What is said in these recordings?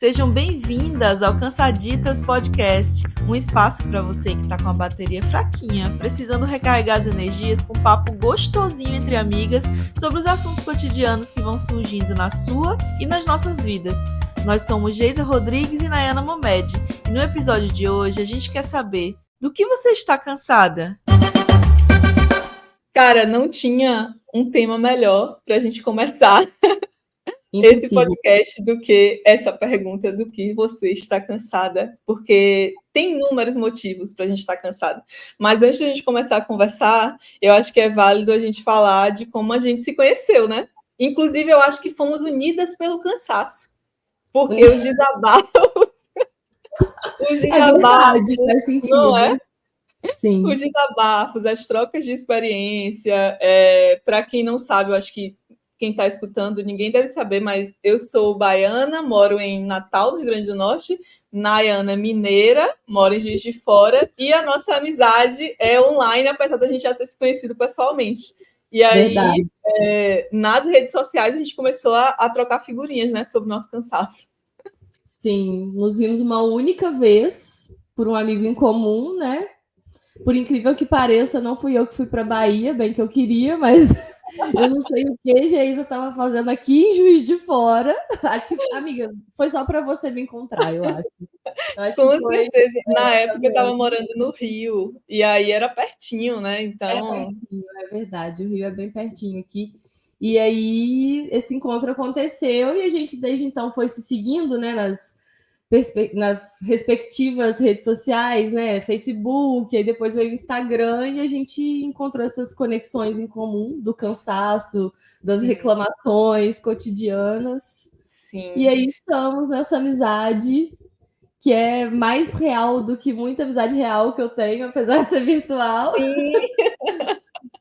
Sejam bem-vindas ao Cansaditas Podcast, um espaço para você que está com a bateria fraquinha, precisando recarregar as energias com um papo gostosinho entre amigas sobre os assuntos cotidianos que vão surgindo na sua e nas nossas vidas. Nós somos Geisa Rodrigues e Nayana Momed, e no episódio de hoje a gente quer saber do que você está cansada? Cara, não tinha um tema melhor para a gente começar esse podcast do que essa pergunta do que você está cansada, porque tem inúmeros motivos para a gente estar cansada. Mas antes de a gente começar a conversar, eu acho que é válido a gente falar de como a gente se conheceu, né? Inclusive, eu acho que fomos unidas pelo cansaço, porque os desabafos, verdade, faz sentido. não é? Sim. Os desabafos, as trocas de experiência, para quem não sabe, eu acho que quem está escutando, ninguém deve saber, mas eu sou baiana, moro em Natal, no Rio Grande do Norte, Nayana mineira, moro em Juiz de Fora, e a nossa amizade é online, apesar da gente já ter se conhecido pessoalmente. E aí, nas redes sociais, a gente começou a trocar figurinhas, né, sobre o nosso cansaço. Sim, nos vimos uma única vez, por um amigo em comum, né? Por incrível que pareça, não fui eu que fui para Bahia, bem que eu queria, mas eu não sei o que Geisa estava fazendo aqui em Juiz de Fora. Acho que, amiga, foi só para você me encontrar, eu acho. Com certeza. Na época eu estava morando no Rio, e aí era pertinho, né? Então... É pertinho, é verdade. O Rio é bem pertinho aqui. E aí esse encontro aconteceu e a gente desde então foi se seguindo, né, nas respectivas redes sociais, né, Facebook, aí depois veio o Instagram e a gente encontrou essas conexões em comum do cansaço, das reclamações cotidianas. Sim. E aí estamos nessa amizade que é mais real do que muita amizade real que eu tenho, apesar de ser virtual. Sim.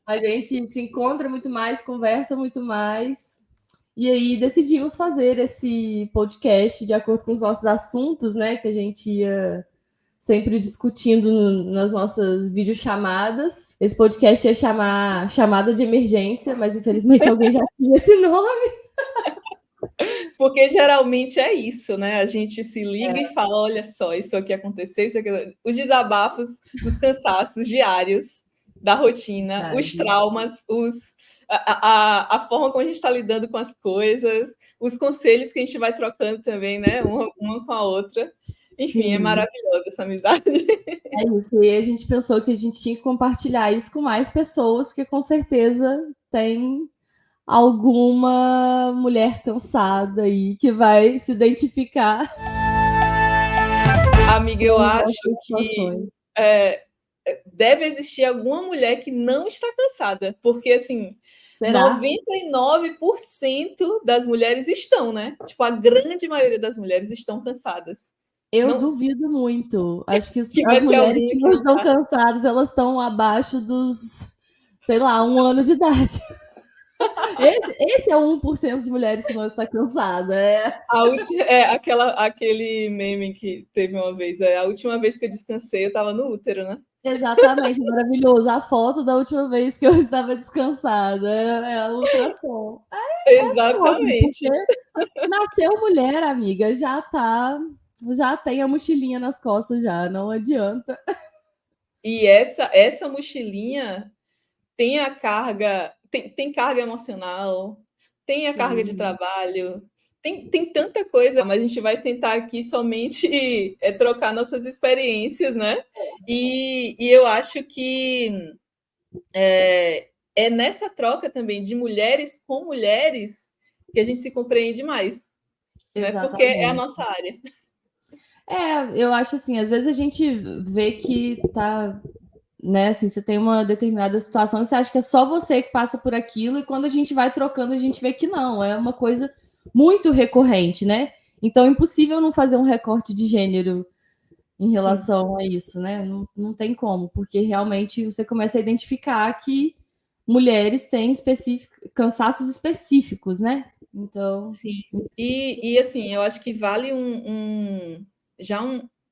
A gente se encontra muito mais, conversa muito mais. E aí decidimos fazer esse podcast de acordo com os nossos assuntos, né? Que a gente ia sempre discutindo nas nossas videochamadas. Esse podcast ia chamar Chamada de Emergência, mas infelizmente alguém já tinha esse nome. Porque geralmente é isso, né? A gente se liga e fala, olha só, isso aqui aconteceu, isso aqui... Os desabafos, os cansaços diários da rotina, os traumas, a forma como a gente está lidando com as coisas, os conselhos que a gente vai trocando também, né? Uma com a outra. Enfim, sim. É maravilhosa essa amizade. É isso, e a gente pensou que a gente tinha que compartilhar isso com mais pessoas, porque com certeza tem alguma mulher cansada aí que vai se identificar. Amiga, eu acho que deve existir alguma mulher que não está cansada, porque assim, será? 99% das mulheres estão, né? Tipo, a grande maioria das mulheres estão cansadas. Eu duvido muito. Acho que as mulheres que não estão cansadas, elas estão abaixo dos, sei lá, 1 ano de idade. Esse é o 1% de mulheres que não está cansada. Aquele meme que teve uma vez. A última vez que eu descansei, eu estava no útero, né? Exatamente, maravilhoso. A foto da última vez que eu estava descansada é a ultrassom. Exatamente. Nasceu mulher, amiga, já tem a mochilinha nas costas já, não adianta. E essa mochilinha tem a carga, tem carga emocional, tem a carga de trabalho, tem tanta coisa, mas a gente vai tentar aqui somente trocar nossas experiências, né? E eu acho que é nessa troca também de mulheres com mulheres que a gente se compreende mais, né? Porque é a nossa área. Eu acho assim, às vezes a gente vê que tá, né, assim, você tem uma determinada situação e você acha que é só você que passa por aquilo, e quando a gente vai trocando, a gente vê que não, é uma coisa muito recorrente, né? Então é impossível não fazer um recorte de gênero em relação a isso, né? Não tem como, porque realmente você começa a identificar que mulheres têm cansaços específicos, né? Então. Sim. E assim, eu acho que vale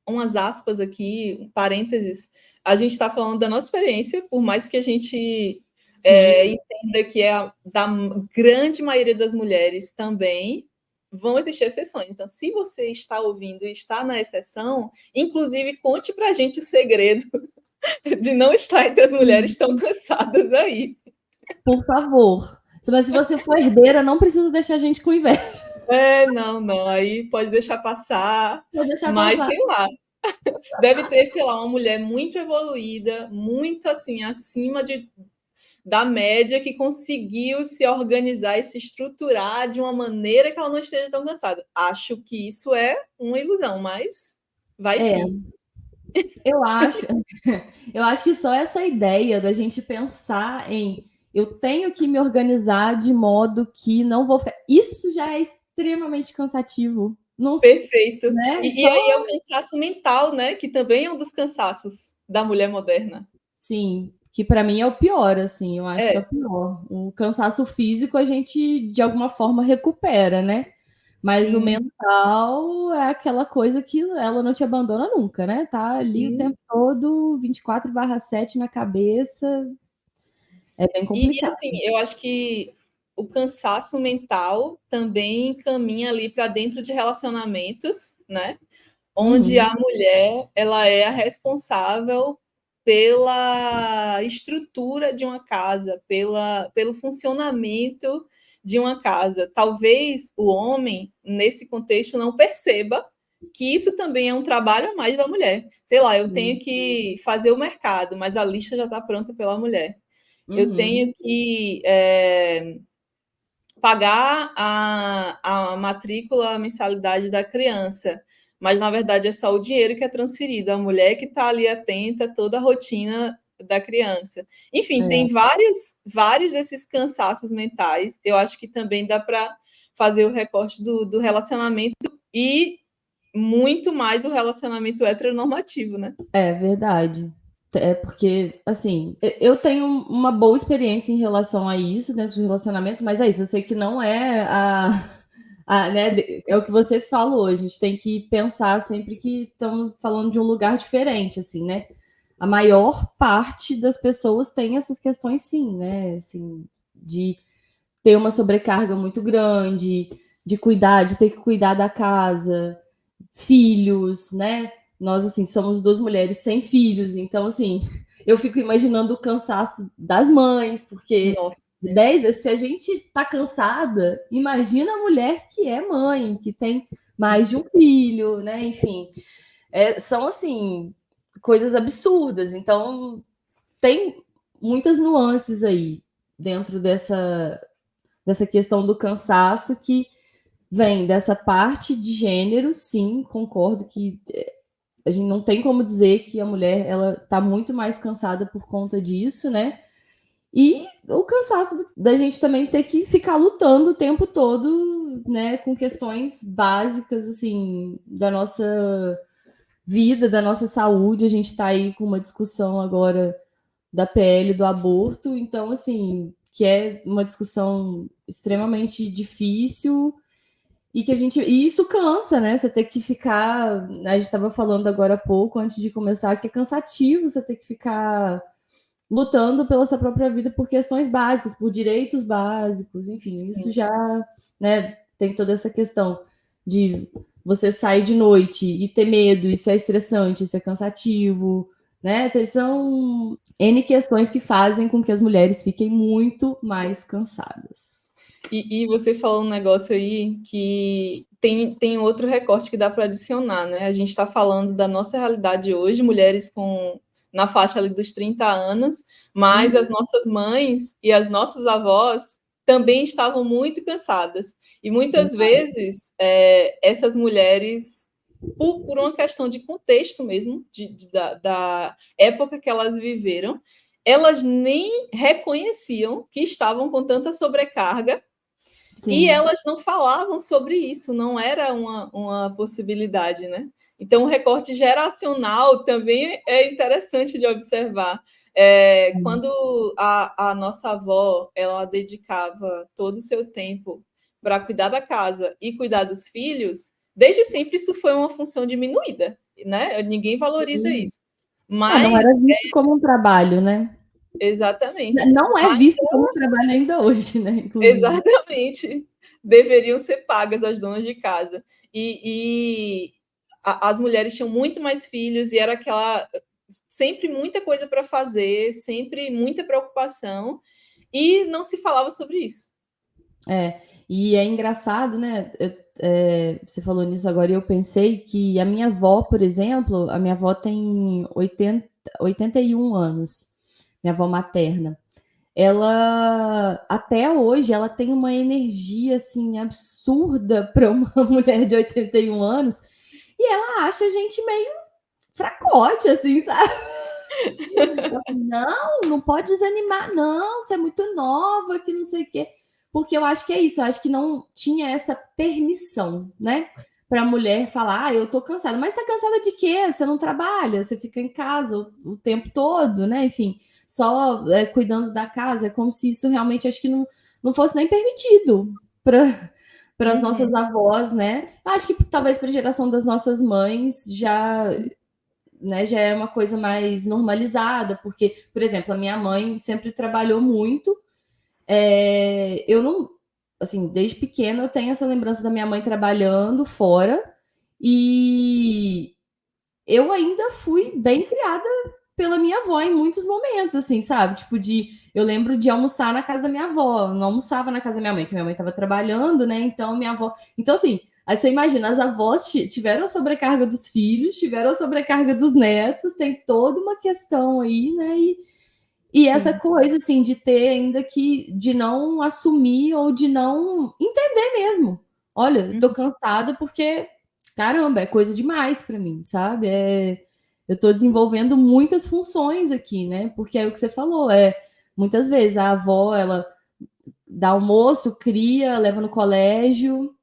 umas aspas aqui, um parênteses. A gente está falando da nossa experiência, por mais que a gente entenda que da grande maioria das mulheres também vão existir exceções. Então, se você está ouvindo e está na exceção, inclusive conte para a gente o segredo de não estar entre as mulheres tão cansadas aí. Por favor. Mas se você for herdeira, não precisa deixar a gente com inveja. Não, aí pode deixar passar, Pode deixar mas passar. sei lá. Deve ter, sei lá, uma mulher muito evoluída, muito assim, acima da média, que conseguiu se organizar e se estruturar de uma maneira que ela não esteja tão cansada. Acho que isso é uma ilusão, mas vai que. Eu acho que só essa ideia da gente pensar em eu tenho que me organizar de modo que não vou ficar. Isso já é extremamente cansativo. Não, Perfeito. né? E aí é o cansaço mental, né? Que também é um dos cansaços da mulher moderna. Sim, que para mim é o pior, assim, eu acho que é o É, pior. O cansaço físico a gente de alguma forma recupera, né? Mas o sim, mental é aquela coisa que ela não te abandona nunca, né? Tá ali o sim. tempo todo, 24/7 na cabeça. É bem E complicado. assim, eu acho que o cansaço mental também caminha ali para dentro de relacionamentos, né? Onde Uhum. a mulher ela é a responsável pela estrutura de uma casa, pelo funcionamento de uma casa. Talvez o homem, nesse contexto, não perceba que isso também é um trabalho a mais da mulher. Sei lá, eu tenho Sim. que fazer o mercado, mas a lista já está pronta pela mulher. Eu Uhum. tenho que pagar a matrícula, a mensalidade da criança, mas na verdade é só o dinheiro que é transferido, a mulher que está ali atenta a toda a rotina da criança. Enfim, tem É. vários desses cansaços mentais. Eu acho que também dá para fazer o recorte do relacionamento e muito mais o relacionamento heteronormativo, né? É verdade. É porque, assim, eu tenho uma boa experiência em relação a isso dentro do relacionamento, mas é isso, eu sei que não é né, é o que você falou, a gente tem que pensar sempre que estamos falando de um lugar diferente, assim, né? A maior parte das pessoas tem essas questões, sim, né? Assim, de ter uma sobrecarga muito grande, de cuidar, de ter que cuidar da casa, filhos, né? Nós, assim, somos duas mulheres sem filhos, então, assim, eu fico imaginando o cansaço das mães, porque Nossa. 10 vezes, se a gente tá cansada, imagina a mulher que é mãe, que tem mais de um filho, né? Enfim, são, assim, coisas absurdas. Então, tem muitas nuances aí dentro dessa questão do cansaço que vem dessa parte de gênero, sim, concordo que a gente não tem como dizer que a mulher ela tá muito mais cansada por conta disso, né? E o cansaço da gente também ter que ficar lutando o tempo todo, né, com questões básicas assim da nossa vida, da nossa saúde. A gente está aí com uma discussão agora da PL do aborto, então assim, que é uma discussão extremamente difícil e que e isso cansa, né? Você ter que ficar, a gente estava falando agora há pouco, antes de começar, que é cansativo você ter que ficar lutando pela sua própria vida por questões básicas, por direitos básicos, enfim, isso Sim. já, né, tem toda essa questão de você sair de noite e ter medo, isso é estressante, isso é cansativo, né? São N questões que fazem com que as mulheres fiquem muito mais cansadas. E você falou um negócio aí que tem outro recorte que dá para adicionar, né? A gente está falando da nossa realidade hoje, mulheres na faixa ali dos 30 anos, mas as nossas mães e as nossas avós também estavam muito cansadas. E muitas vezes essas mulheres, por uma questão de contexto mesmo, da época que elas viveram, elas nem reconheciam que estavam com tanta sobrecarga e Sim. elas não falavam sobre isso, não era uma possibilidade, né? Então, o recorte geracional também é interessante de observar. Quando a nossa avó ela dedicava todo o seu tempo para cuidar da casa e cuidar dos filhos, desde sempre isso foi uma função diminuída, né? Ninguém valoriza Sim. isso. Não era Mas, visto como um trabalho, né? exatamente. Não é Mas visto como um trabalho ainda hoje, né? Inclusive. exatamente. deveriam ser pagas às donas de casa. As mulheres tinham muito mais filhos e era aquela sempre muita coisa para fazer, sempre muita preocupação, e não se falava sobre isso. E é engraçado, né? Você falou nisso agora e eu pensei que a minha avó, por exemplo, a minha avó tem 81 anos, minha avó materna. Ela, até hoje, ela tem uma energia, assim, absurda para uma mulher de 81 anos, e ela acha a gente meio fracote, assim, sabe? Não pode desanimar, não, você é muito nova, que não sei o quê. Porque eu acho que é isso, eu acho que não tinha essa permissão, né? Para a mulher falar, eu tô cansada. Mas tá cansada de quê? Você não trabalha, você fica em casa o tempo todo, né? Enfim, só cuidando da casa, é como se isso realmente, acho que não fosse nem permitido para as nossas avós, né? Acho que talvez para a geração das nossas mães já... Né, já é uma coisa mais normalizada, porque, por exemplo, a minha mãe sempre trabalhou muito. Eu não, assim, desde pequena eu tenho essa lembrança da minha mãe trabalhando fora, e eu ainda fui bem criada pela minha avó em muitos momentos, assim, sabe? Tipo, eu lembro de almoçar na casa da minha avó, não almoçava na casa da minha mãe, porque minha mãe estava trabalhando, né? Então, minha avó. Então, assim, aí você imagina, as avós tiveram a sobrecarga dos filhos, tiveram a sobrecarga dos netos, tem toda uma questão aí, né? E essa coisa, assim, de ter ainda de não assumir ou de não entender mesmo. Olha, eu tô cansada porque, caramba, é coisa demais para mim, sabe? Eu tô desenvolvendo muitas funções aqui, né? Porque é o que você falou, muitas vezes a avó, ela dá almoço, cria, leva no colégio,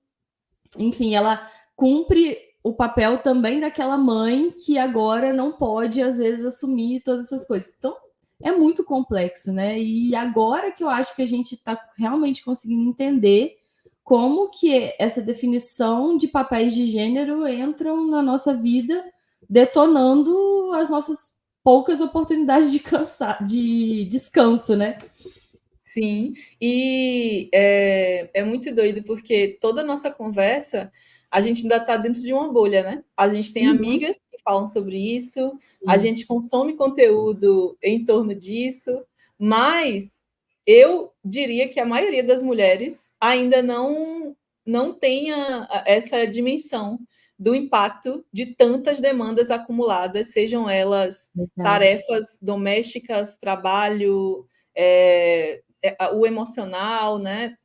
enfim, ela cumpre o papel também daquela mãe que agora não pode, às vezes, assumir todas essas coisas. Então, é muito complexo, né? E agora que eu acho que a gente está realmente conseguindo entender como que essa definição de papéis de gênero entram na nossa vida, detonando as nossas poucas oportunidades de descanso, né? Sim, e é muito doido, porque toda a nossa conversa, a gente ainda está dentro de uma bolha, né? A gente tem amigas que falam sobre isso, a gente consome conteúdo em torno disso, mas eu diria que a maioria das mulheres ainda não tenha essa dimensão do impacto de tantas demandas acumuladas, sejam elas tarefas domésticas, trabalho, o emocional, né?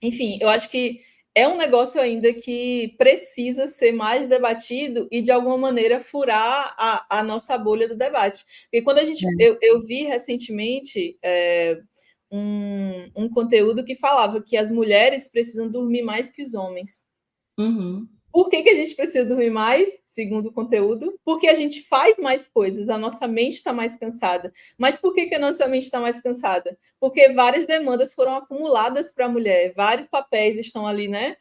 Enfim, eu acho que é um negócio ainda que precisa ser mais debatido e, de alguma maneira, furar a nossa bolha do debate. Porque quando eu vi recentemente um conteúdo que falava que as mulheres precisam dormir mais que os homens. Por que a gente precisa dormir mais, segundo o conteúdo? Porque a gente faz mais coisas, a nossa mente está mais cansada. Mas por que a nossa mente está mais cansada? Porque várias demandas foram acumuladas para a mulher, vários papéis estão ali, né?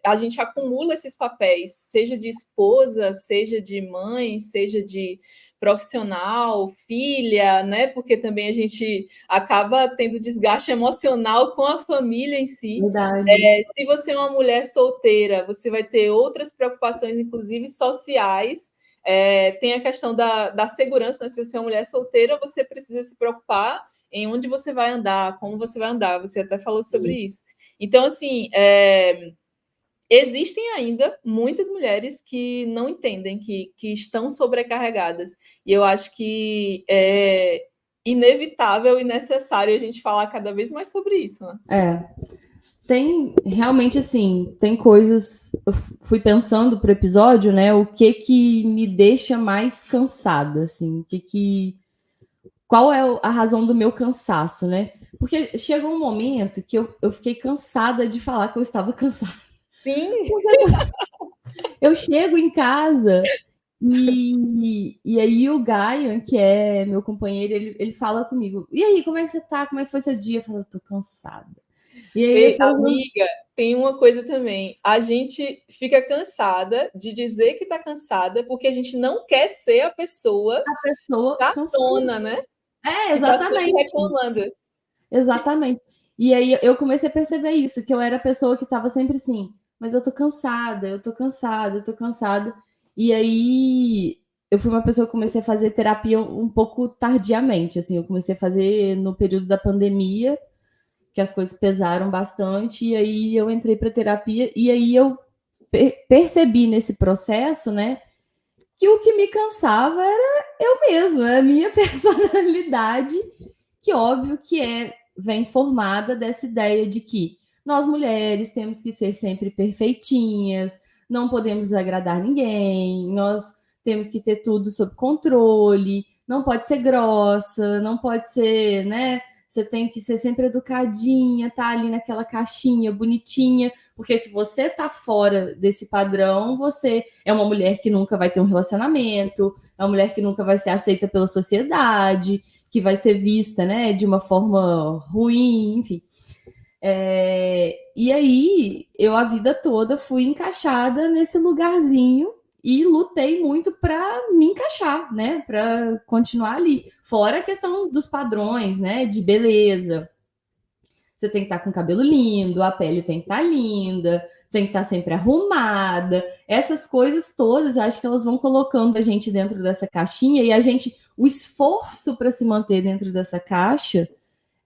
A gente acumula esses papéis, seja de esposa, seja de mãe, seja de profissional, filha, né? Porque também a gente acaba tendo desgaste emocional com a família em si. Se você é uma mulher solteira, você vai ter outras preocupações, inclusive sociais. Tem a questão da segurança, né? Se você é uma mulher solteira, você precisa se preocupar em onde você vai andar, como você vai andar. Você até falou sobre isso. Então, assim, existem ainda muitas mulheres que não entendem que estão sobrecarregadas. E eu acho que é inevitável e necessário a gente falar cada vez mais sobre isso, né? Tem realmente, assim, tem coisas. Eu fui pensando pro episódio, né? O que me deixa mais cansada, assim, qual é a razão do meu cansaço, né? Porque chegou um momento que eu fiquei cansada de falar que eu estava cansada. Sim. Eu chego em casa e aí o Gaia, que é meu companheiro, ele fala comigo: e aí, como é que você tá? Como é que foi seu dia? Eu falo: eu tô cansada. E aí, amiga, tem uma coisa também. A gente fica cansada de dizer que está cansada porque a gente não quer ser a pessoa chatona, né? exatamente. Que tá sempre reclamando. Exatamente. E aí eu comecei a perceber isso, que eu era a pessoa que estava sempre assim, mas eu tô cansada, eu tô cansada, eu tô cansada. E aí eu fui uma pessoa que comecei a fazer terapia um pouco tardiamente, assim, eu comecei a fazer no período da pandemia, que as coisas pesaram bastante, e aí eu entrei para terapia, e aí eu percebi nesse processo, né, que o que me cansava era eu mesma, a minha personalidade, que óbvio que vem formada dessa ideia de que nós mulheres temos que ser sempre perfeitinhas, não podemos agradar ninguém, nós temos que ter tudo sob controle, não pode ser grossa, não pode ser, né? Você tem que ser sempre educadinha, tá ali naquela caixinha bonitinha, porque se você tá fora desse padrão, você é uma mulher que nunca vai ter um relacionamento, é uma mulher que nunca vai ser aceita pela sociedade, que vai ser vista, né, de uma forma ruim, enfim. E aí, eu a vida toda fui encaixada nesse lugarzinho e lutei muito para me encaixar, né, para continuar ali. Fora a questão dos padrões, né, de beleza. Você tem que estar com o cabelo lindo, a pele tem que estar linda, tem que estar sempre arrumada. Essas coisas todas, eu acho que elas vão colocando a gente dentro dessa caixinha e a gente, o esforço para se manter dentro dessa caixa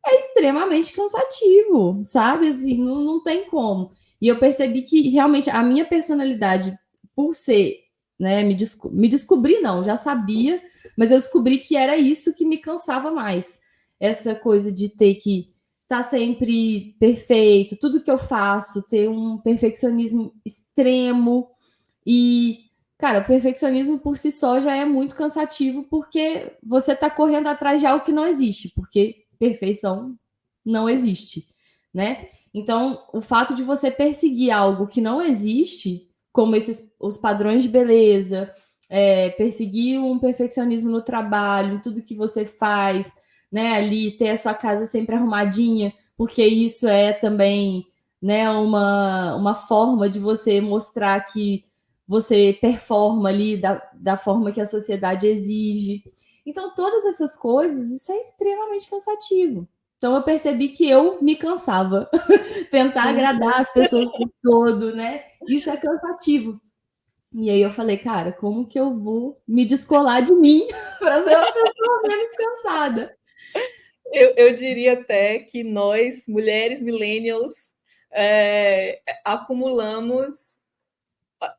é extremamente cansativo, sabe? Assim, não tem como. E eu percebi que realmente a minha personalidade, por ser, né, me descobri não, já sabia, mas eu descobri que era isso que me cansava mais. Essa coisa de ter que estar sempre perfeito, tudo que eu faço, ter um perfeccionismo extremo e cara, o perfeccionismo por si só já é muito cansativo porque você está correndo atrás de algo que não existe, porque perfeição não existe, né? Então, o fato de você perseguir algo que não existe, como os padrões de beleza, perseguir um perfeccionismo no trabalho, em tudo que você faz, né? Ali ter a sua casa sempre arrumadinha, porque isso é também, né, uma forma de você mostrar que você performa ali da forma que a sociedade exige. Então, todas essas coisas, isso é extremamente cansativo. Então, eu percebi que eu me cansava. Tentar agradar as pessoas o tempo todo, né? Isso é cansativo. E aí eu falei, cara, como que eu vou me descolar de mim para ser uma pessoa menos cansada? Eu diria até que nós, mulheres millennials, acumulamos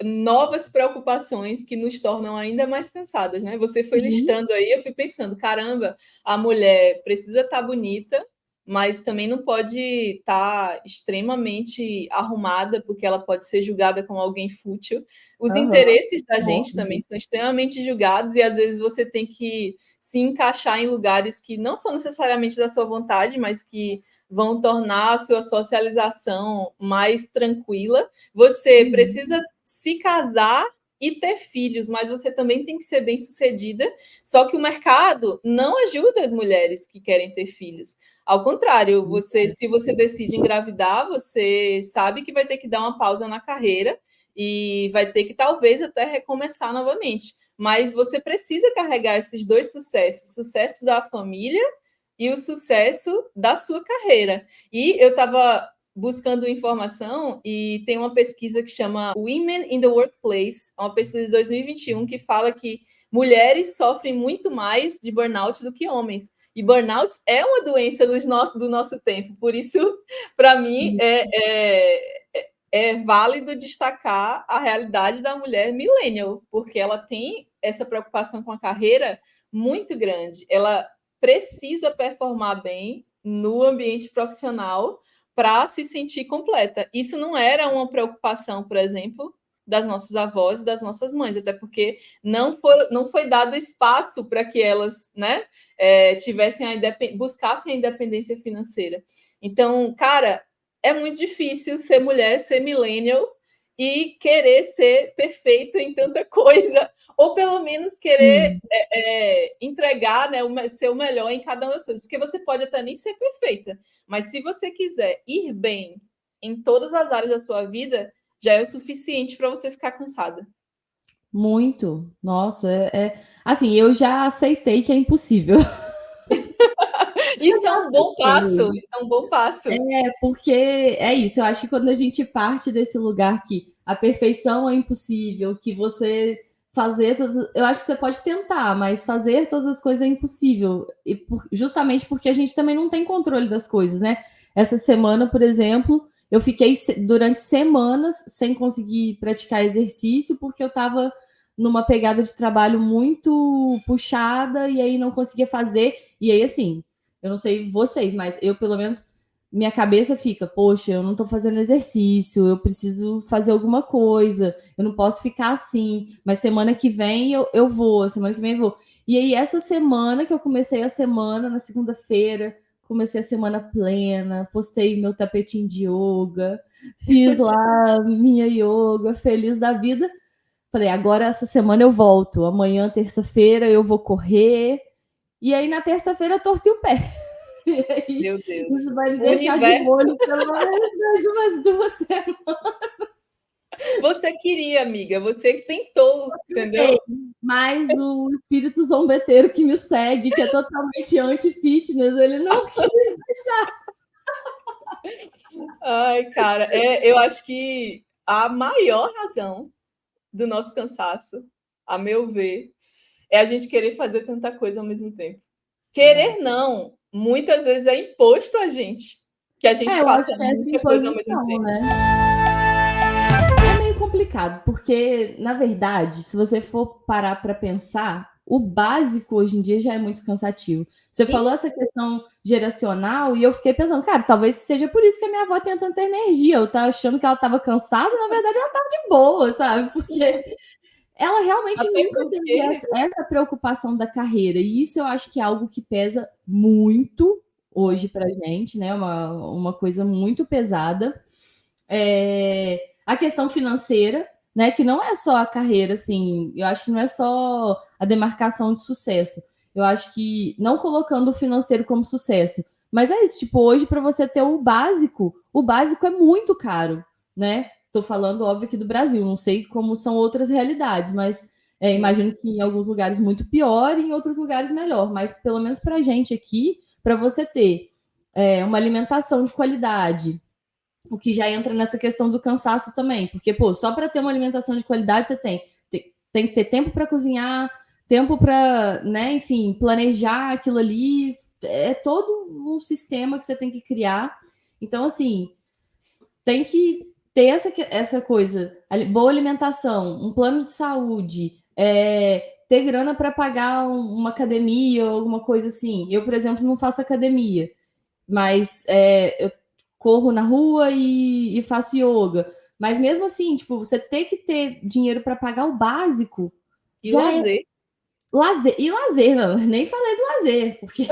novas preocupações que nos tornam ainda mais cansadas, né? Você foi listando aí, eu fui pensando, caramba, a mulher precisa estar bonita, mas também não pode estar extremamente arrumada, porque ela pode ser julgada como alguém fútil. Os interesses da gente também são extremamente julgados, e às vezes você tem que se encaixar em lugares que não são necessariamente da sua vontade, mas que vão tornar a sua socialização mais tranquila. Você precisa se casar e ter filhos, mas você também tem que ser bem-sucedida. Só que o mercado não ajuda as mulheres que querem ter filhos. Ao contrário, se você decide engravidar, você sabe que vai ter que dar uma pausa na carreira e vai ter que talvez até recomeçar novamente. Mas você precisa carregar esses dois sucessos, o sucesso da família e o sucesso da sua carreira. E eu estava buscando informação e tem uma pesquisa que chama Women in the Workplace, uma pesquisa de 2021 que fala que mulheres sofrem muito mais de burnout do que homens. E burnout é uma doença do nosso tempo, por isso, para mim, é válido destacar a realidade da mulher millennial, porque ela tem essa preocupação com a carreira muito grande. Ela precisa performar bem no ambiente profissional para se sentir completa. Isso não era uma preocupação, por exemplo, das nossas avós e das nossas mães, até porque não foi dado espaço para que elas, né, buscassem a independência financeira. Então, cara, é muito difícil ser mulher, ser millennial e querer ser perfeita em tanta coisa, ou pelo menos querer entregar, né, ser o melhor em cada uma das coisas, porque você pode até nem ser perfeita, mas se você quiser ir bem em todas as áreas da sua vida, já é o suficiente para você ficar cansada. Muito. Nossa, assim, eu já aceitei que é impossível. Isso é um bom passo, isso é um bom passo. Porque é isso, eu acho que quando a gente parte desse lugar que a perfeição é impossível, que você fazer todas. Eu acho que você pode tentar, mas fazer todas as coisas é impossível. E justamente porque a gente também não tem controle das coisas, né? Essa semana, por exemplo, eu fiquei durante semanas sem conseguir praticar exercício porque eu estava numa pegada de trabalho muito puxada e aí não conseguia fazer. E aí, assim, eu não sei vocês, mas eu, pelo menos, minha cabeça fica, poxa, eu não tô fazendo exercício, eu preciso fazer alguma coisa, eu não posso ficar assim, mas semana que vem eu vou, semana que vem eu vou. E aí, essa semana que eu comecei a semana, na segunda-feira, comecei a semana plena, postei meu tapetinho de yoga, fiz lá minha yoga, feliz da vida. Falei, agora essa semana eu volto, amanhã, terça-feira, eu vou correr. E aí, na terça-feira, eu torci o pé. E aí, Meu Deus. isso vai me O deixar de universo. molho pelo menos mais umas 2 semanas. Você queria, amiga, você que tentou, entendeu? Mas o espírito zombeteiro que me segue, que é totalmente anti-fitness, ele não quis deixar. Ai, cara, eu acho que a maior razão do nosso cansaço, a meu ver, é a gente querer fazer tanta coisa ao mesmo tempo. Querer não, muitas vezes é imposto a gente que a gente Eu faça acho que é essa muita coisa ao mesmo imposição, tempo. né? É meio complicado, porque, na verdade, se você for parar para pensar, o básico hoje em dia já é muito cansativo. Você falou essa questão geracional e eu fiquei pensando, cara, talvez seja por isso que a minha avó tem tanta energia. Eu tava achando que ela estava cansada, na verdade ela estava de boa, sabe? Porque ela realmente Até nunca teve porque essa preocupação da carreira. E isso eu acho que é algo que pesa muito hoje pra gente, né? Uma coisa muito pesada. A questão financeira, né? Que não é só a carreira, assim, eu acho que não é só a demarcação de sucesso. Eu acho que não colocando o financeiro como sucesso, mas é isso, tipo, hoje para você ter o básico é muito caro, né? Tô falando, óbvio, aqui do Brasil, não sei como são outras realidades, mas imagino que em alguns lugares muito pior e em outros lugares melhor, mas pelo menos para a gente aqui, para você ter uma alimentação de qualidade, o que já entra nessa questão do cansaço também, porque, pô, só para ter uma alimentação de qualidade você tem que ter tempo para cozinhar, tempo para, né, enfim, planejar aquilo ali, é todo um sistema que você tem que criar. Então, assim, tem que ter essa coisa, boa alimentação, um plano de saúde, ter grana para pagar uma academia ou alguma coisa assim. Eu, por exemplo, não faço academia, mas eu corro na rua e faço yoga. Mas mesmo assim, tipo, você ter que ter dinheiro para pagar o básico e lazer. lazer. E lazer, não, nem falei do lazer, porque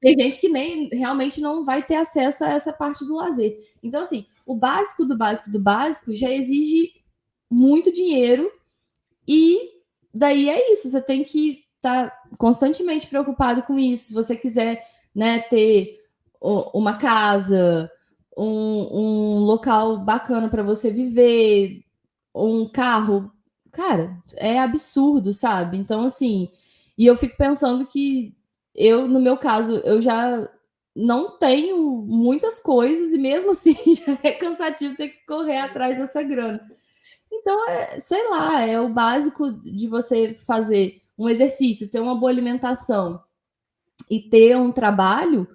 tem gente que nem realmente não vai ter acesso a essa parte do lazer. Então, assim, o básico do básico do básico já exige muito dinheiro e daí é isso, você tem que estar constantemente preocupado com isso. Se você quiser, né, ter uma casa, um local bacana para você viver, um carro, cara, é absurdo, sabe? Então, assim, e eu fico pensando que eu, no meu caso, eu já não tenho muitas coisas e mesmo assim já é cansativo ter que correr atrás dessa grana. Então, sei lá, é o básico de você fazer um exercício, ter uma boa alimentação e ter um trabalho,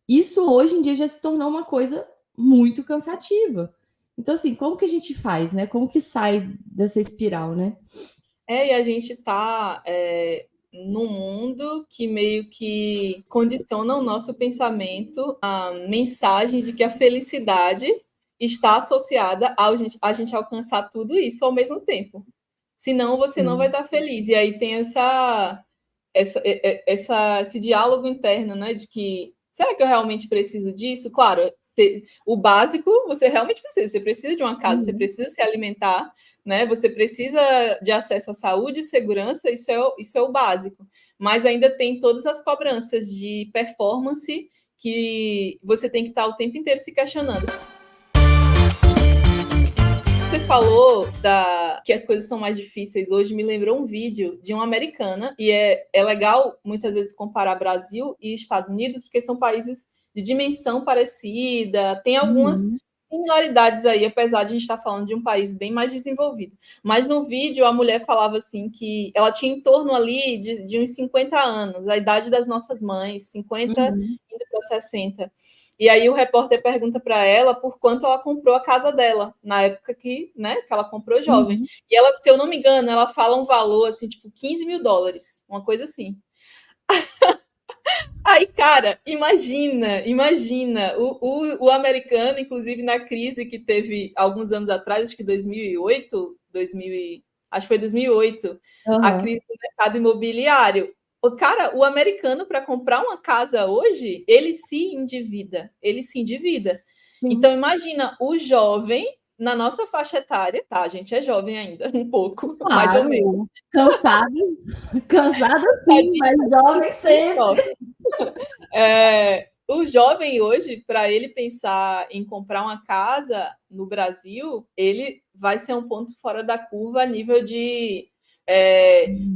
isso hoje em dia já se tornou uma coisa muito cansativa. Então, assim, como que a gente faz, né? Como que sai dessa espiral, né? E a gente está num mundo que meio que condiciona o nosso pensamento a mensagem de que a felicidade está associada a gente alcançar tudo isso ao mesmo tempo. Senão você não vai estar feliz. E aí tem esse diálogo interno, né? De que será que eu realmente preciso disso? Claro, o básico você realmente precisa. Você precisa de uma casa, você precisa se alimentar, né? Você precisa de acesso à saúde e segurança, isso é o básico. Mas ainda tem todas as cobranças de performance que você tem que estar o tempo inteiro se questionando. você falou que as coisas são mais difíceis hoje, me lembrou um vídeo de uma americana, e é legal muitas vezes comparar Brasil e Estados Unidos, porque são países de dimensão parecida, tem algumas similaridades aí, apesar de a gente estar falando de um país bem mais desenvolvido. Mas no vídeo a mulher falava assim que ela tinha em torno ali de uns 50 anos, a idade das nossas mães, 50 indo para 60. E aí o repórter pergunta para ela por quanto ela comprou a casa dela, na época que ela comprou jovem. E ela, se eu não me engano, ela fala um valor assim, tipo $15 mil, uma coisa assim. Aí, cara, imagina, o americano, inclusive na crise que teve alguns anos atrás, acho que 2008, acho que foi 2008, a crise do mercado imobiliário. O americano, para comprar uma casa hoje, ele se endivida. Então, imagina o jovem na nossa faixa etária, tá? A gente é jovem ainda, um pouco, claro, mais ou menos. Cansada sim, mas jovem sempre. O jovem hoje, para ele pensar em comprar uma casa no Brasil, ele vai ser um ponto fora da curva a nível de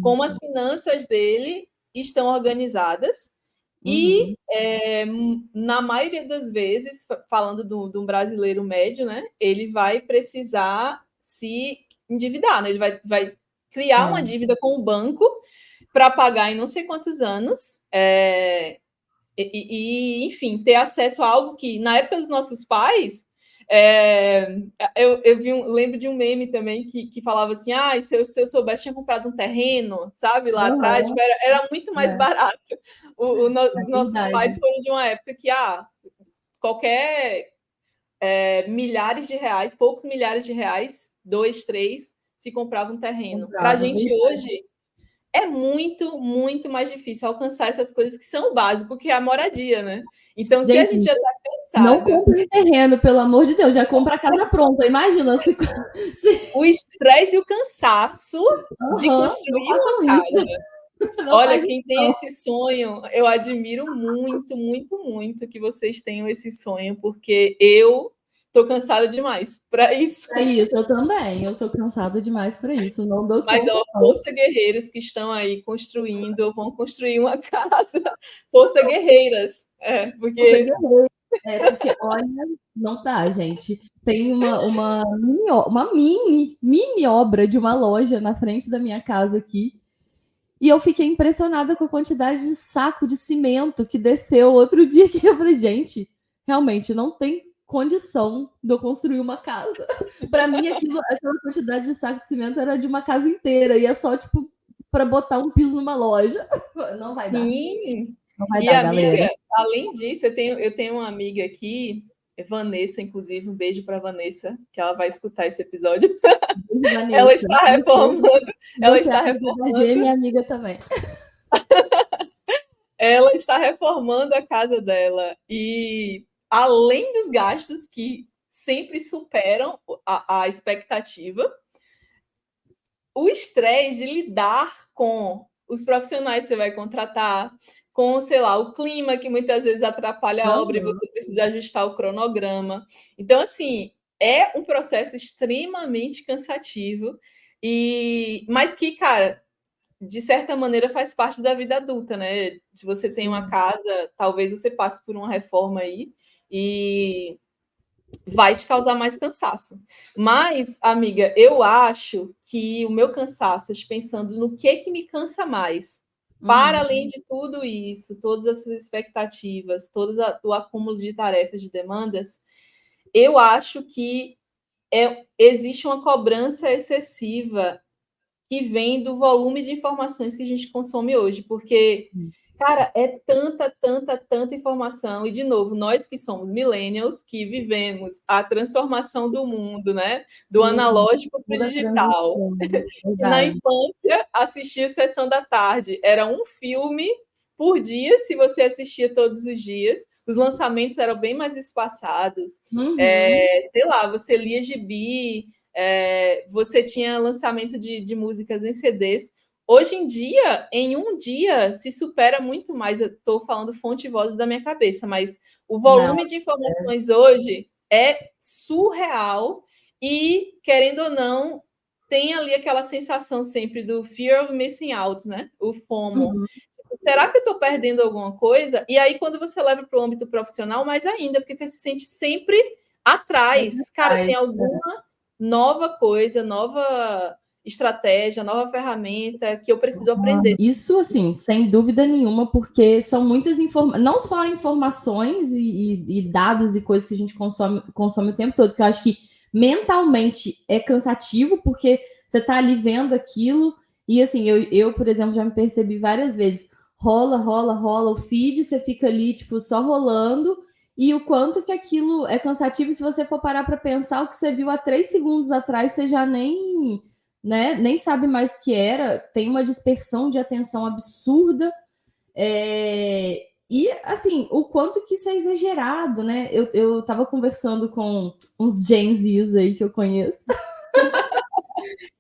como as finanças dele estão organizadas. E, na maioria das vezes, falando de um brasileiro médio, né, ele vai precisar se endividar, né? Ele vai criar uma dívida com o banco para pagar em não sei quantos anos, enfim, ter acesso a algo que, na época dos nossos pais, eu lembro de um meme também que falava assim, se eu soubesse, tinha comprado um terreno, sabe, lá atrás, tipo, era muito mais barato. Os nossos pais foram de uma época que, qualquer milhares de reais, poucos milhares de reais, 2, 3, se comprava um terreno. Para a gente hoje é muito, muito mais difícil alcançar essas coisas que são o básico, que é a moradia, né? Então, se a gente já está cansado... Não compre terreno, pelo amor de Deus, já compra a casa pronta. Imagina se... O estresse e o cansaço de construir uma casa. Olha, quem tem esse sonho, eu admiro muito, muito, muito que vocês tenham esse sonho, porque eu tô cansada demais para isso. É isso, eu também. Eu tô cansada demais para isso. Não dou Mas, conta. força guerreiros que estão aí construindo, vão construir uma casa. Força guerreiras. Porque olha, não dá, gente. Tem uma mini obra de uma loja na frente da minha casa aqui. E eu fiquei impressionada com a quantidade de saco de cimento que desceu outro dia, que eu falei, gente, realmente não tem condição de eu construir uma casa. Para mim, aquela quantidade de saco de cimento era de uma casa inteira, e é só, tipo, para botar um piso numa loja. Não vai dar. Não vai dar, amiga, galera. Além disso, eu tenho uma amiga aqui, Vanessa, inclusive, um beijo para Vanessa, que ela vai escutar esse episódio. Vanessa, ela está reformando. Ela está reformando. Minha amiga também. Ela está reformando a casa dela e, além dos gastos que sempre superam a expectativa, o estresse de lidar com os profissionais que você vai contratar, com, sei lá, o clima que muitas vezes atrapalha a obra e você precisa ajustar o cronograma. Então, assim, é um processo extremamente cansativo, mas que, cara, de certa maneira faz parte da vida adulta, né? Se você tem uma casa, talvez você passe por uma reforma aí e vai te causar mais cansaço. Mas, amiga, eu acho que o meu cansaço, pensando no que me cansa mais, para além de tudo isso, todas essas expectativas, todo o acúmulo de tarefas, de demandas, eu acho que existe uma cobrança excessiva que vem do volume de informações que a gente consome hoje, porque, cara, é tanta informação, e, de novo, nós que somos millennials, que vivemos a transformação do mundo, né, do analógico para o digital, na infância, assistia Sessão da Tarde, era um filme por dia, se você assistia todos os dias, os lançamentos eram bem mais espaçados, sei lá, você lia gibi, você tinha lançamento de músicas em CDs. Hoje em dia, em um dia, se supera muito mais. Eu estou falando fonte e voz da minha cabeça, mas o volume de informações hoje é surreal e, querendo ou não, tem ali aquela sensação sempre do fear of missing out, né? O FOMO. Será que eu estou perdendo alguma coisa? E aí, quando você leva para o âmbito profissional, mais ainda, porque você se sente sempre atrás. Cara, tem alguma nova coisa, nova estratégia, nova ferramenta que eu preciso aprender. Isso, assim, sem dúvida nenhuma, porque são muitas informações, não só informações e dados e coisas que a gente consome o tempo todo, que eu acho que mentalmente é cansativo, porque você tá ali vendo aquilo, e assim, eu, por exemplo, já me percebi várias vezes, rola o feed, você fica ali, tipo, só rolando, e o quanto que aquilo é cansativo, se você for parar para pensar, o que você viu há 3 segundos atrás, você já nem, né, nem sabe mais o que era, tem uma dispersão de atenção absurda, e assim, o quanto que isso é exagerado, né? Eu tava conversando com uns Gen Zs aí que eu conheço.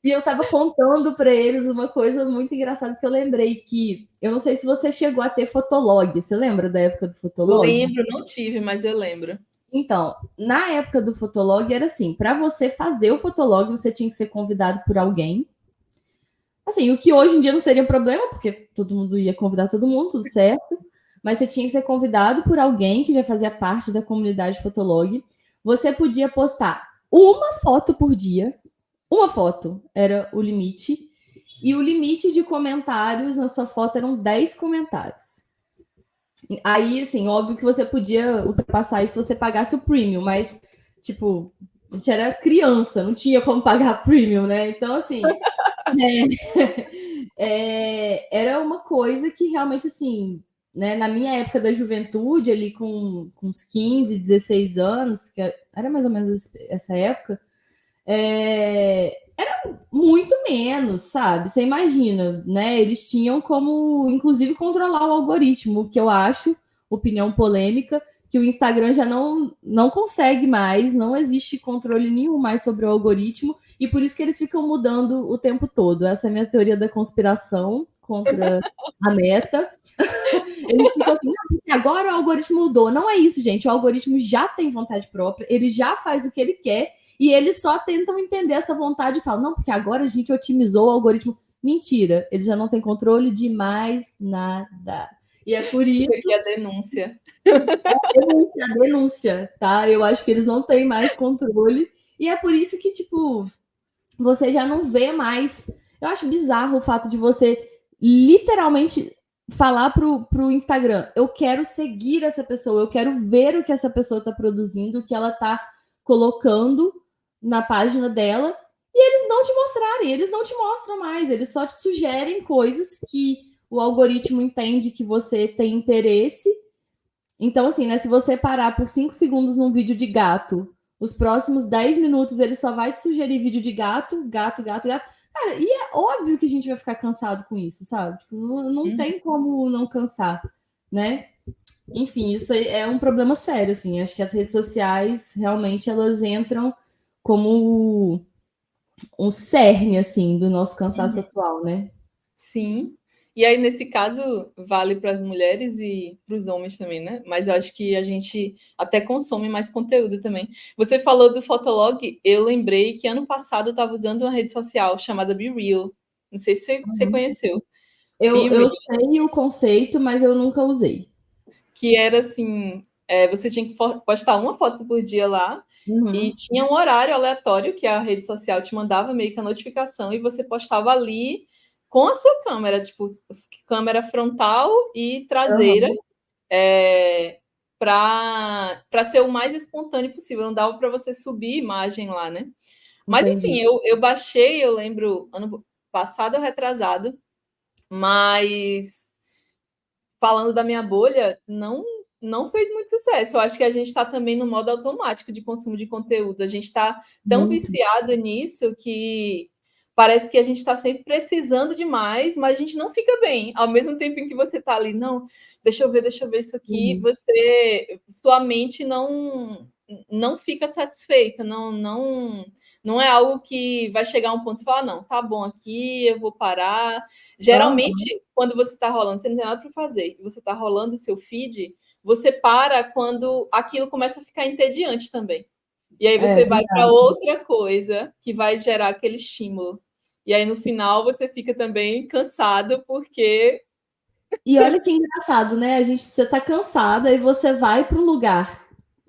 E eu tava contando para eles uma coisa muito engraçada que eu lembrei, que eu não sei se você chegou a ter Fotolog. Você lembra da época do Fotolog? Lembro, não tive, mas eu lembro. Então, na época do Fotolog era assim, para você fazer o Fotolog, você tinha que ser convidado por alguém. Assim, o que hoje em dia não seria um problema, porque todo mundo ia convidar todo mundo, tudo certo. Mas você tinha que ser convidado por alguém que já fazia parte da comunidade Fotolog. Você podia postar uma foto por dia. Uma foto era o limite. E o limite de comentários na sua foto eram 10 comentários. Aí, assim, óbvio que você podia ultrapassar isso se você pagasse o premium, mas, tipo, a gente era criança, não tinha como pagar premium, né? Então, assim, era uma coisa que realmente, assim, né, na minha época da juventude, ali com uns 15, 16 anos, que era mais ou menos essa época, era muito menos, sabe? Você imagina, né? Eles tinham como, inclusive, controlar o algoritmo, que eu acho, opinião polêmica, que o Instagram já não consegue mais, não existe controle nenhum mais sobre o algoritmo, e por isso que eles ficam mudando o tempo todo. Essa é a minha teoria da conspiração contra a Meta. Eles ficam assim, não, agora o algoritmo mudou. Não é isso, gente. O algoritmo já tem vontade própria, ele já faz o que ele quer, e eles só tentam entender essa vontade e falam, não, porque agora a gente otimizou o algoritmo. Mentira, eles já não têm controle de mais nada. E é por isso. Aqui a denúncia. A denúncia, tá? Eu acho que eles não têm mais controle. E é por isso que, tipo, você já não vê mais. Eu acho bizarro o fato de você literalmente falar pro Instagram, eu quero seguir essa pessoa, eu quero ver o que essa pessoa tá produzindo, o que ela tá colocando na página dela, e eles não te mostrarem, eles não te mostram mais, eles só te sugerem coisas que o algoritmo entende que você tem interesse. Então, assim, né, se você parar por 5 segundos num vídeo de gato, os próximos 10 minutos ele só vai te sugerir vídeo de gato, gato, gato, gato. Cara, e é óbvio que a gente vai ficar cansado com isso, sabe? Tipo, não tem como não cansar, né? Enfim, isso é um problema sério, assim. Acho que as redes sociais, realmente, elas entram como um cerne, assim, do nosso cansaço atual, né? Sim. E aí, nesse caso, vale para as mulheres e para os homens também, né? Mas eu acho que a gente até consome mais conteúdo também. Você falou do Fotolog, eu lembrei que ano passado eu estava usando uma rede social chamada Be Real. Não sei se você conheceu. Eu sei o conceito, mas eu nunca usei. Que era assim, você tinha que postar uma foto por dia lá, e tinha um horário aleatório que a rede social te mandava meio que a notificação, e você postava ali com a sua câmera, tipo, câmera frontal e traseira, para ser o mais espontâneo possível. Não dava para você subir imagem lá, né? Mas Entendi. assim, eu baixei, eu lembro, ano passado ou retrasado, mas falando da minha bolha, não fez muito sucesso. Eu acho que a gente está também no modo automático de consumo de conteúdo. A gente está tão viciado nisso que parece que a gente está sempre precisando demais, mas a gente não fica bem. Ao mesmo tempo em que você está ali, não, deixa eu ver isso aqui, sua mente não fica satisfeita, não é algo que vai chegar a um ponto e falar, não, tá bom aqui, eu vou parar. Geralmente, quando você está rolando, você não tem nada para fazer, você está rolando o seu feed, você para quando aquilo começa a ficar entediante também. E aí você vai para verdade. outra coisa que vai gerar aquele estímulo. E aí no final você fica também cansado porque E olha que engraçado, né? Você tá cansada e você vai para um lugar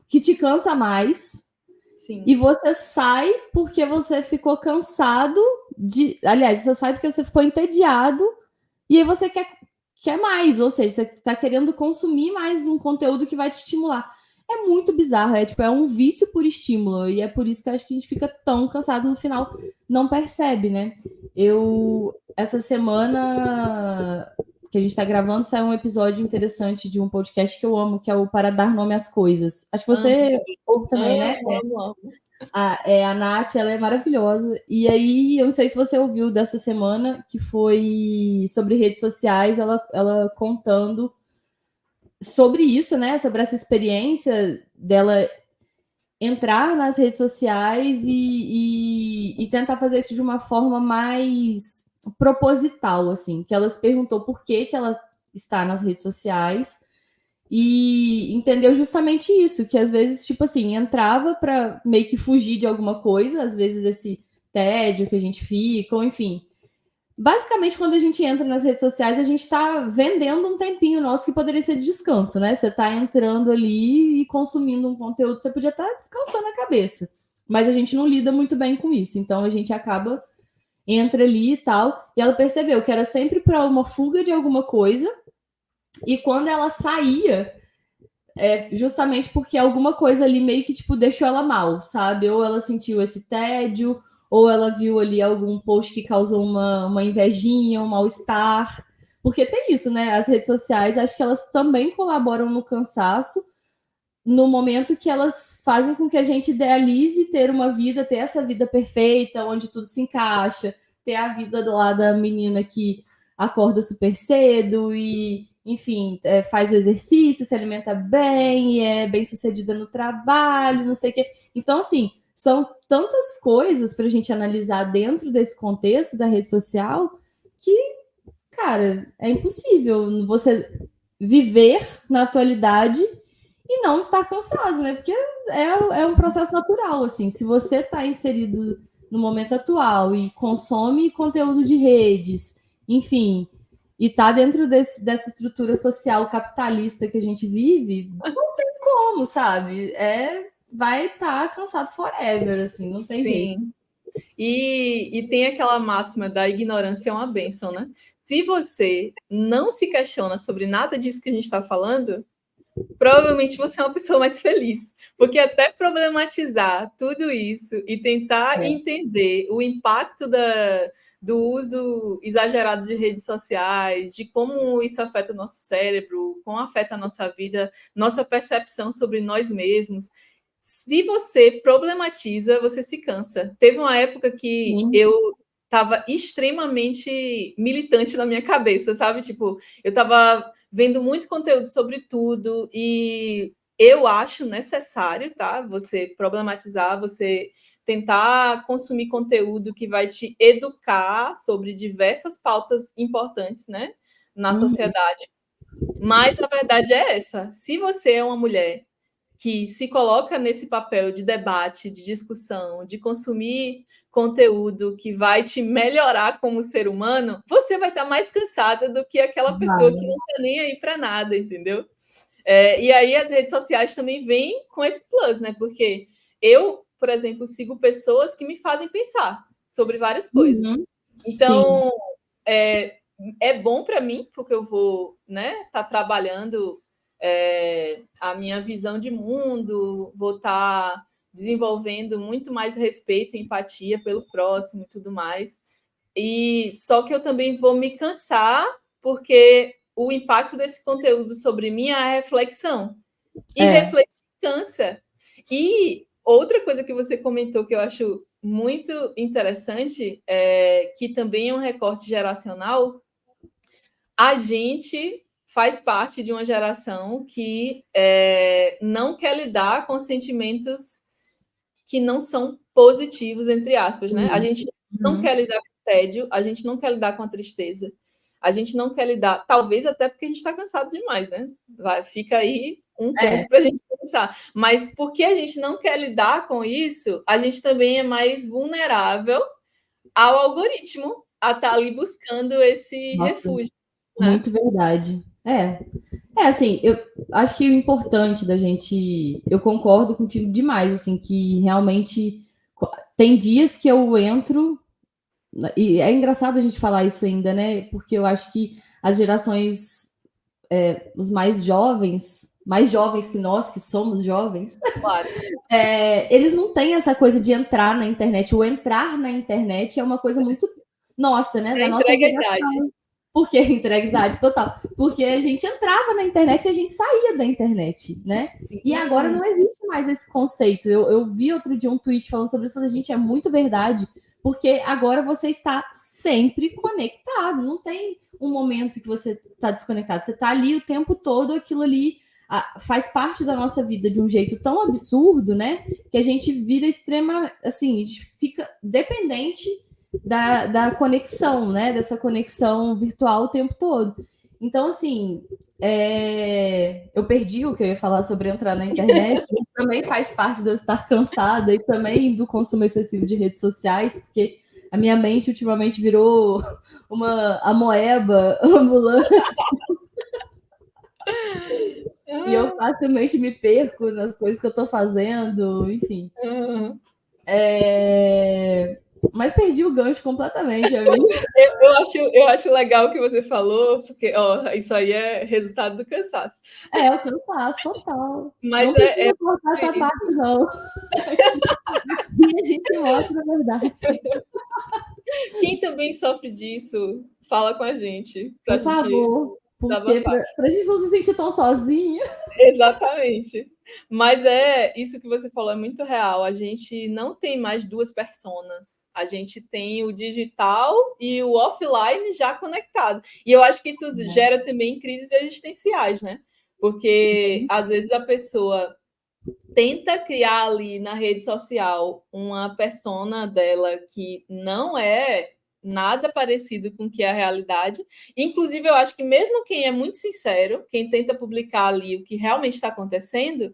que te cansa mais e sim, você sai porque você ficou cansado de. Aliás, você sai porque você ficou entediado e aí você quer mais, ou seja, você está querendo consumir mais um conteúdo que vai te estimular. É muito bizarro, é um vício por estímulo, e é por isso que eu acho que a gente fica tão cansado no final, não percebe, né? Essa semana que a gente está gravando, saiu um episódio interessante de um podcast que eu amo, que é o Para Dar Nome às Coisas. Acho que amo, você ouve também, né? amo, amo. A Nath, ela é maravilhosa. E aí, eu não sei se você ouviu dessa semana, que foi sobre redes sociais, ela contando sobre isso, né? Sobre essa experiência dela entrar nas redes sociais e tentar fazer isso de uma forma mais proposital, assim. Que ela se perguntou por que ela está nas redes sociais e entendeu justamente isso, que às vezes, tipo assim, entrava para meio que fugir de alguma coisa, às vezes esse tédio que a gente fica, ou enfim. Basicamente, quando a gente entra nas redes sociais, a gente está vendendo um tempinho nosso que poderia ser de descanso, né? Você está entrando ali e consumindo um conteúdo, você podia estar descansando a cabeça. Mas a gente não lida muito bem com isso. Então a gente acaba, entra ali e tal. E ela percebeu que era sempre para uma fuga de alguma coisa. E quando ela saía, justamente porque alguma coisa ali meio que tipo deixou ela mal, sabe? Ou ela sentiu esse tédio, ou ela viu ali algum post que causou uma invejinha, um mal-estar. Porque tem isso, né? As redes sociais, acho que elas também colaboram no cansaço, no momento que elas fazem com que a gente idealize ter uma vida, ter essa vida perfeita, onde tudo se encaixa, ter a vida lá da menina que acorda super cedo e, enfim, faz o exercício, se alimenta bem, é bem sucedida no trabalho, não sei o quê. Então, assim, são tantas coisas para a gente analisar dentro desse contexto da rede social que, cara, é impossível você viver na atualidade e não estar cansado, né? Porque é um processo natural, assim. Se você está inserido no momento atual e consome conteúdo de redes, enfim, e está dentro dessa estrutura social capitalista que a gente vive, não tem como, sabe? Vai estar cansado forever, assim, não tem jeito. Sim. E tem aquela máxima da ignorância é uma bênção, né? Se você não se questiona sobre nada disso que a gente está falando, provavelmente você é uma pessoa mais feliz. Porque até problematizar tudo isso e tentar É. entender o impacto do uso exagerado de redes sociais, de como isso afeta o nosso cérebro, como afeta a nossa vida, nossa percepção sobre nós mesmos. Se você problematiza, você se cansa. Teve uma época que Sim. eu estava extremamente militante na minha cabeça, sabe? Tipo, eu estava vendo muito conteúdo sobre tudo e eu acho necessário, tá? Você problematizar, você tentar consumir conteúdo que vai te educar sobre diversas pautas importantes, né, na Uhum. sociedade. Mas a verdade é essa: se você é uma mulher que se coloca nesse papel de debate, de discussão, de consumir conteúdo que vai te melhorar como ser humano, você vai estar mais cansada do que aquela pessoa que Vai. não está nem aí para nada, entendeu? E aí as redes sociais também vêm com esse plus, né? Porque eu, por exemplo, sigo pessoas que me fazem pensar sobre várias coisas. Uhum. Sim. Então, é bom para mim, porque eu vou, né, tá trabalhando a minha visão de mundo, vou estar desenvolvendo muito mais respeito e empatia pelo próximo e tudo mais. E só que eu também vou me cansar, porque o impacto desse conteúdo sobre mim é a reflexão. E É. refletir cansa. E outra coisa que você comentou que eu acho muito interessante, que também é um recorte geracional, a gente faz parte de uma geração que não quer lidar com sentimentos que não são positivos, entre aspas, né? A gente não Uhum. quer lidar com o tédio, a gente não quer lidar com a tristeza, a gente não quer lidar, talvez até porque a gente está cansado demais, né? Fica aí um ponto para a gente pensar. Mas porque a gente não quer lidar com isso, a gente também é mais vulnerável ao algoritmo a estar ali buscando esse refúgio. Né? Muito verdade. Assim, eu acho que o importante da gente. Eu concordo contigo demais, assim, que realmente tem dias que eu entro. E é engraçado a gente falar isso ainda, né? Porque eu acho que as gerações, os mais jovens que nós, que somos jovens, Claro. Eles não têm essa coisa de entrar na internet. O entrar na internet é uma coisa muito nossa, né? Da nossa geração. Porque entrega idade total. Porque a gente entrava na internet e a gente saía da internet, né? Sim. E agora não existe mais esse conceito. Eu vi outro dia um tweet falando sobre isso, falei, gente, é muito verdade, porque agora você está sempre conectado. Não tem um momento que você está desconectado. Você está ali o tempo todo, aquilo ali faz parte da nossa vida de um jeito tão absurdo, né? Que a gente vira extrema, assim, a gente fica dependente da conexão, né? Dessa conexão virtual o tempo todo. Então, assim, eu perdi o que eu ia falar sobre entrar na internet. Também faz parte de eu estar cansada e também do consumo excessivo de redes sociais, porque a minha mente ultimamente virou uma amoeba ambulante. E eu facilmente me perco nas coisas que eu estou fazendo, enfim. Mas perdi o gancho completamente, amigo. Eu acho legal o que você falou, porque isso aí é resultado do cansaço. É o cansaço total. Mas não precisa cortar essa parte, não. E a gente mostra a verdade. Quem também sofre disso, fala com a gente. Por favor. Porque para a gente não se sentir tão sozinha. Exatamente. Mas isso que você falou é muito real. A gente não tem mais duas personas. A gente tem o digital e o offline já conectado. E eu acho que isso gera também crises existenciais, né? Porque às vezes a pessoa tenta criar ali na rede social uma persona dela que não é nada parecido com o que é a realidade. Inclusive, eu acho que mesmo quem é muito sincero, quem tenta publicar ali o que realmente está acontecendo,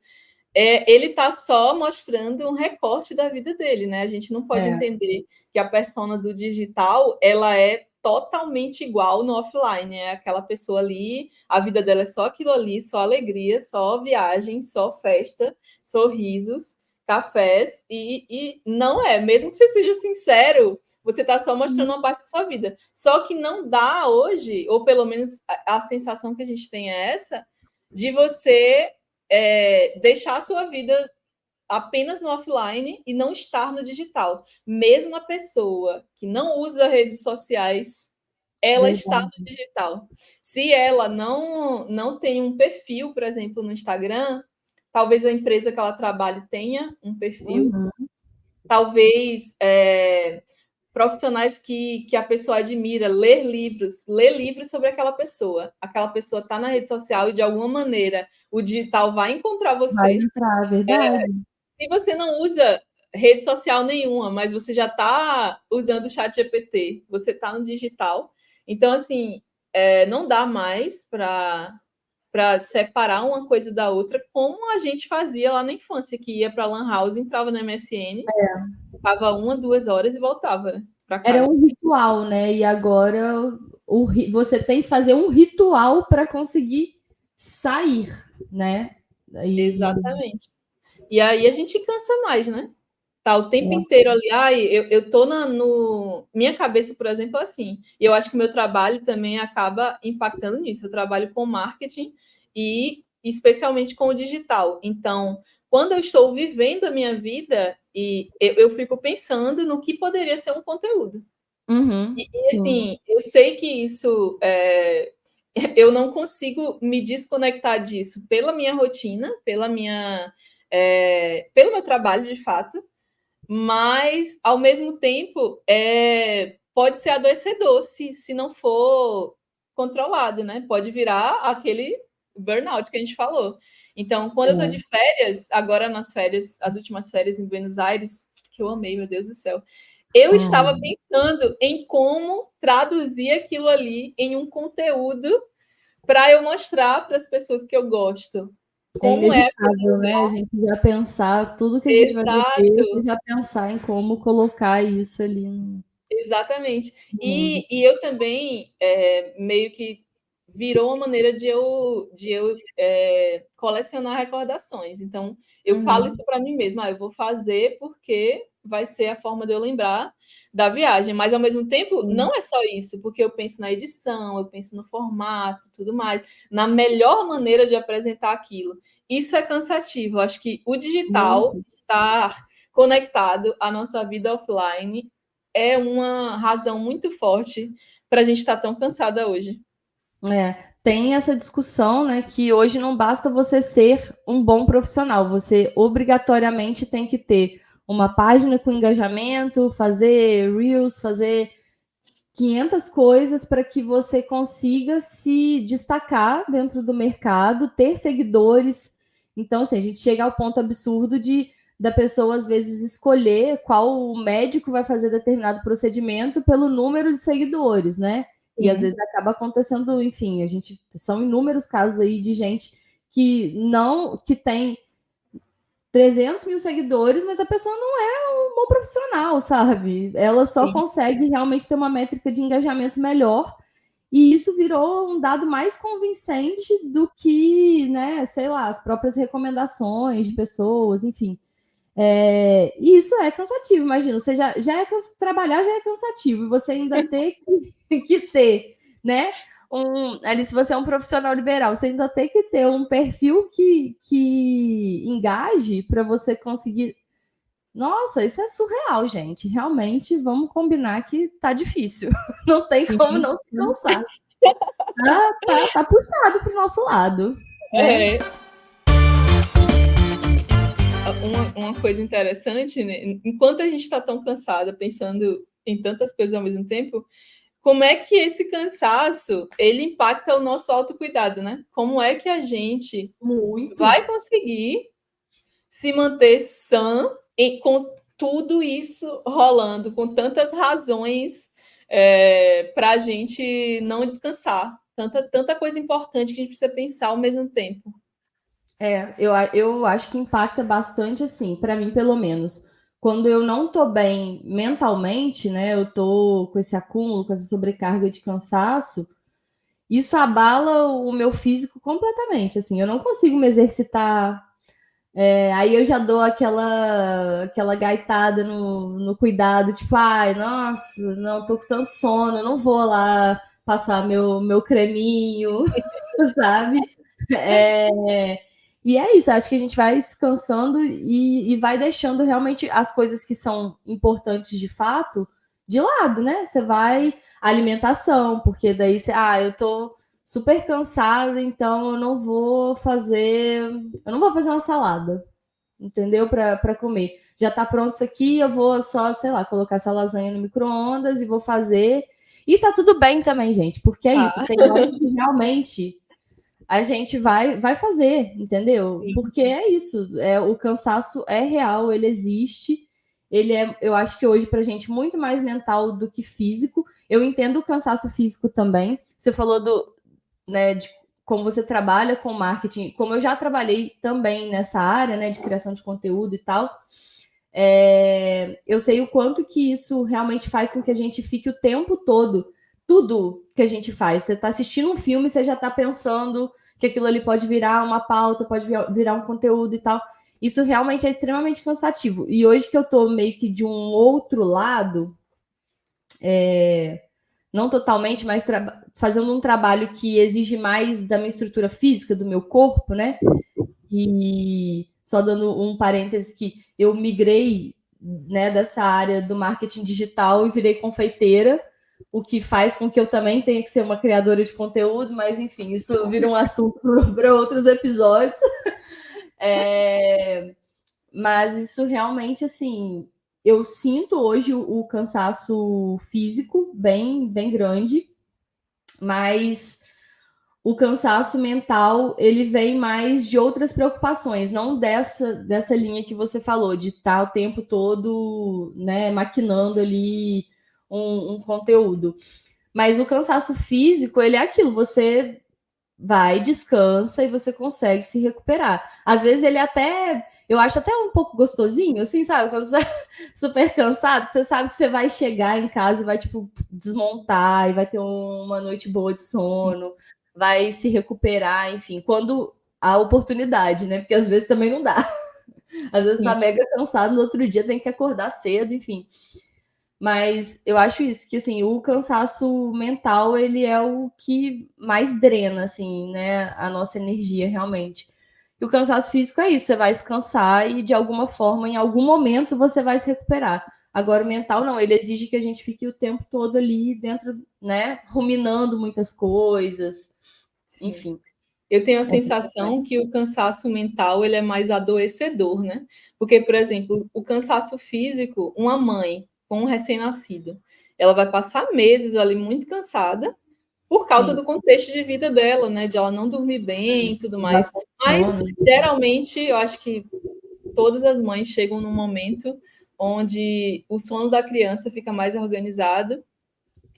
ele está só mostrando um recorte da vida dele, né? A gente não pode entender que a persona do digital ela é totalmente igual no offline. É aquela pessoa ali, a vida dela é só aquilo ali, só alegria, só viagem, só festa, sorrisos, cafés, e não é. Mesmo que você seja sincero, você está só mostrando uma parte da sua vida. Só que não dá hoje, ou pelo menos a sensação que a gente tem é essa, de você deixar a sua vida apenas no offline e não estar no digital. Mesmo a pessoa que não usa redes sociais, ela está no digital. Se ela não tem um perfil, por exemplo, no Instagram, talvez a empresa que ela trabalhe tenha um perfil, talvez profissionais que a pessoa admira, ler livros sobre aquela pessoa está na rede social e de alguma maneira o digital vai encontrar você. Vai entrar, verdade. Se você não usa rede social nenhuma, mas você já está usando o chat GPT, você está no digital. Então, assim, não dá mais para separar uma coisa da outra, como a gente fazia lá na infância, que ia para a Lan House, entrava no MSN, ficava 1, 2 horas e voltava para casa. Era um ritual, né? E agora você tem que fazer um ritual para conseguir sair, né? Exatamente. E aí a gente cansa mais, né? Tá o tempo inteiro ali. Eu tô minha cabeça, por exemplo, assim. E eu acho que o meu trabalho também acaba impactando nisso. Eu trabalho com marketing e especialmente com o digital. Então, quando eu estou vivendo a minha vida, e eu fico pensando no que poderia ser um conteúdo. E assim, eu sei que isso eu não consigo me desconectar disso pela minha rotina, pelo meu trabalho, de fato, mas, ao mesmo tempo, pode ser adoecedor se não for controlado, né? Pode virar aquele burnout que a gente falou. Então, quando eu estou de férias, agora nas férias, as últimas férias em Buenos Aires, que eu amei, meu Deus do céu, eu estava pensando em como traduzir aquilo ali em um conteúdo para eu mostrar para as pessoas que eu gosto. É como é inevitável, né? A gente já pensar tudo que a gente vai viver, exato. você já pensar em como colocar isso ali Exatamente. no mundo. E eu também, meio que virou uma maneira de eu colecionar recordações. Então, eu falo Uhum, isso para mim mesma, eu vou fazer porque vai ser a forma de eu lembrar da viagem. Mas, ao mesmo tempo, sim, não é só isso, porque eu penso na edição, eu penso no formato, tudo mais, na melhor maneira de apresentar aquilo. Isso é cansativo. Eu acho que o digital muito. estar conectado à nossa vida offline é uma razão muito forte para a gente estar tão cansada hoje. Tem essa discussão, né, que hoje não basta você ser um bom profissional, você obrigatoriamente tem que ter uma página com engajamento, fazer reels, fazer 500 coisas para que você consiga se destacar dentro do mercado, ter seguidores. Então, assim, a gente chega ao ponto absurdo de da pessoa, às vezes, escolher qual médico vai fazer determinado procedimento pelo número de seguidores, né? E às vezes Sim, acaba acontecendo, enfim, a gente são inúmeros casos aí de gente que tem 300 mil seguidores, mas a pessoa não é um bom profissional, sabe? Ela só sim. consegue realmente ter uma métrica de engajamento melhor. E isso virou um dado mais convincente do que, né, sei lá, as próprias recomendações de pessoas, enfim. E isso é cansativo, imagina, você trabalhar já é cansativo, e você ainda ter que ter, né? Ali, se você é um profissional liberal, você ainda tem que ter um perfil que engaje para você conseguir. Nossa, isso é surreal, gente. Realmente, vamos combinar que tá difícil. Não tem como não se cansar. Tá puxado pro nosso lado, né? É, uma coisa interessante, né? Enquanto a gente está tão cansada, pensando em tantas coisas ao mesmo tempo, como é que esse cansaço ele impacta o nosso autocuidado, né? Como é que a gente Muito. vai conseguir se manter sã com tudo isso rolando, com tantas razões para a gente não descansar. Tanta coisa importante que a gente precisa pensar ao mesmo tempo. Eu acho que impacta bastante, assim, para mim, pelo menos. Quando eu não tô bem mentalmente, né? Eu tô com esse acúmulo, com essa sobrecarga de cansaço, isso abala o meu físico completamente, assim. Eu não consigo me exercitar. Aí eu já dou aquela gaitada no cuidado, tipo, ai, nossa, não, tô com tanto sono, não vou lá passar meu creminho, sabe? É, e é isso, acho que a gente vai se cansando e vai deixando realmente as coisas que são importantes de fato de lado, né? Você vai alimentação, porque daí você, eu tô super cansada, então eu não vou fazer uma salada, entendeu? Para comer. Já tá pronto isso aqui, eu vou só, sei lá, colocar essa lasanha no micro-ondas e vou fazer. E tá tudo bem também, gente, porque é isso, Ah, tem hora que realmente a gente vai fazer, entendeu? sim. Porque é isso, o cansaço é real, ele existe. Eu acho que hoje, pra gente, muito mais mental do que físico. Eu entendo o cansaço físico também. Você falou né, de como você trabalha com marketing, como eu já trabalhei também nessa área, né, de criação de conteúdo e tal. Eu sei o quanto que isso realmente faz com que a gente fique o tempo todo, tudo que a gente faz. Você está assistindo um filme, você já está pensando que aquilo ali pode virar uma pauta, pode virar um conteúdo e tal. Isso realmente é extremamente cansativo. E hoje que eu estou meio que de um outro lado, não totalmente, mas fazendo um trabalho que exige mais da minha estrutura física, do meu corpo, né? E só dando um parêntese que eu migrei, né, dessa área do marketing digital e virei confeiteira, o que faz com que eu também tenha que ser uma criadora de conteúdo, mas enfim, isso vira um assunto para outros episódios. Mas isso realmente, assim, eu sinto hoje o cansaço físico bem grande, mas o cansaço mental ele vem mais de outras preocupações, não dessa linha que você falou, de estar o tempo todo, né, maquinando ali um conteúdo. Mas o cansaço físico, ele é aquilo, você vai, descansa e você consegue se recuperar. Às vezes ele até, eu acho até um pouco gostosinho, assim, sabe? Quando você tá super cansado, você sabe que você vai chegar em casa e vai, tipo, desmontar e vai ter uma noite boa de sono, vai se recuperar, enfim, quando há oportunidade, né? Porque às vezes também não dá. Às vezes tá Sim, mega cansado, no outro dia tem que acordar cedo, enfim. Mas eu acho isso, que assim, o cansaço mental, ele é o que mais drena, assim, né, a nossa energia, realmente. E o cansaço físico é isso, você vai se cansar e de alguma forma, em algum momento, você vai se recuperar. Agora, o mental não, ele exige que a gente fique o tempo todo ali dentro, né, ruminando muitas coisas, sim. enfim. Eu tenho a É bem sensação complexo. que o cansaço mental ele é mais adoecedor, né? Porque, por exemplo, o cansaço físico, uma mãe com um recém-nascido, ela vai passar meses ali muito cansada por causa Sim, do contexto de vida dela, né? De ela não dormir bem e tudo mais. bastante Mas, sono. geralmente, eu acho que todas as mães chegam num momento onde o sono da criança fica mais organizado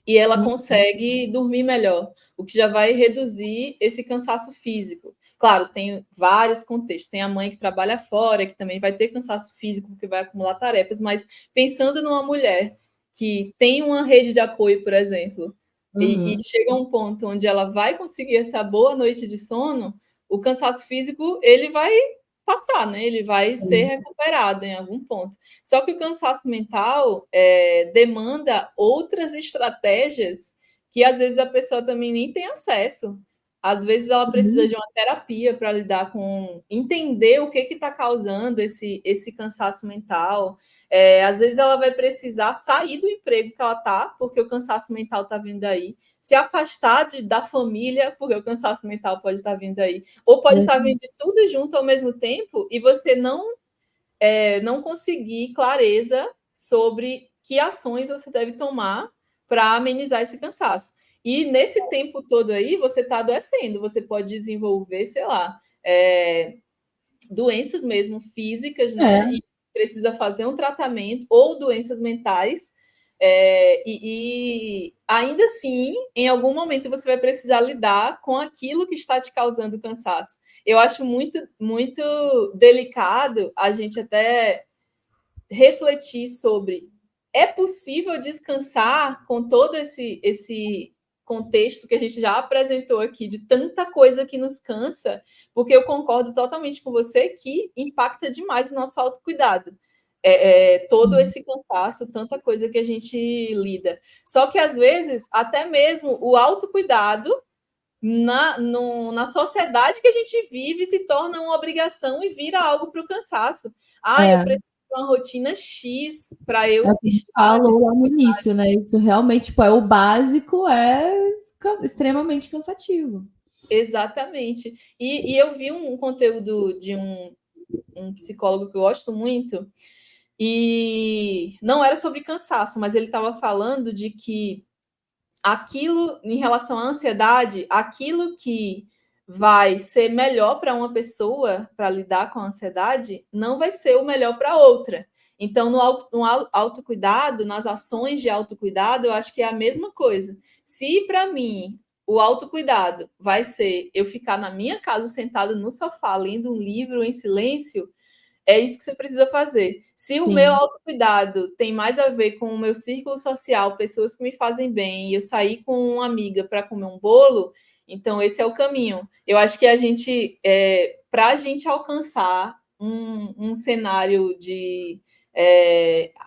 e ela consegue dormir melhor, o que já vai reduzir esse cansaço físico. Claro, tem vários contextos. Tem a mãe que trabalha fora, que também vai ter cansaço físico, porque vai acumular tarefas, mas pensando numa mulher que tem uma rede de apoio, por exemplo, e Uhum. chega a um ponto onde ela vai conseguir essa boa noite de sono, o cansaço físico ele vai passar, né? Ele vai ser recuperado em algum ponto. Só que o cansaço mental demanda outras estratégias que às vezes a pessoa também nem tem acesso. Às vezes ela precisa Uhum. de uma terapia para lidar com entender o que está causando esse cansaço mental. Às vezes ela vai precisar sair do emprego que ela está, porque o cansaço mental está vindo aí, se afastar da família, porque o cansaço mental pode estar vindo aí, ou pode estar vindo de tudo junto ao mesmo tempo, e você não conseguir clareza sobre que ações você deve tomar para amenizar esse cansaço. E nesse tempo todo aí, você está adoecendo, você pode desenvolver, sei lá, doenças mesmo físicas, né? É. E precisa fazer um tratamento, ou doenças mentais. E ainda assim, em algum momento você vai precisar lidar com aquilo que está te causando cansaço. Eu acho muito, muito delicado a gente até refletir sobre é possível descansar com todo esse contexto que a gente já apresentou aqui, de tanta coisa que nos cansa, porque eu concordo totalmente com você que impacta demais o nosso autocuidado. Todo esse cansaço, tanta coisa que a gente lida. Só que, às vezes, até mesmo o autocuidado na sociedade que a gente vive se torna uma obrigação e vira algo para o cansaço. Eu É. preciso de uma rotina X para É o eu que a gente estar nesse... falou lá no início, né? Isso realmente, tipo, é o básico, extremamente cansativo. Exatamente. E eu vi um conteúdo de um psicólogo que eu gosto muito, e não era sobre cansaço, mas ele estava falando de que aquilo, em relação à ansiedade, aquilo que vai ser melhor para uma pessoa para lidar com a ansiedade não vai ser o melhor para outra. Então, no autocuidado, nas ações de autocuidado, eu acho que é a mesma coisa. Se para mim o autocuidado vai ser eu ficar na minha casa sentado no sofá lendo um livro em silêncio, é isso que você precisa fazer. Se o meu Sim, autocuidado tem mais a ver com o meu círculo social, pessoas que me fazem bem, e eu sair com uma amiga para comer um bolo, então esse é o caminho. Eu acho que a gente, para a gente alcançar um cenário de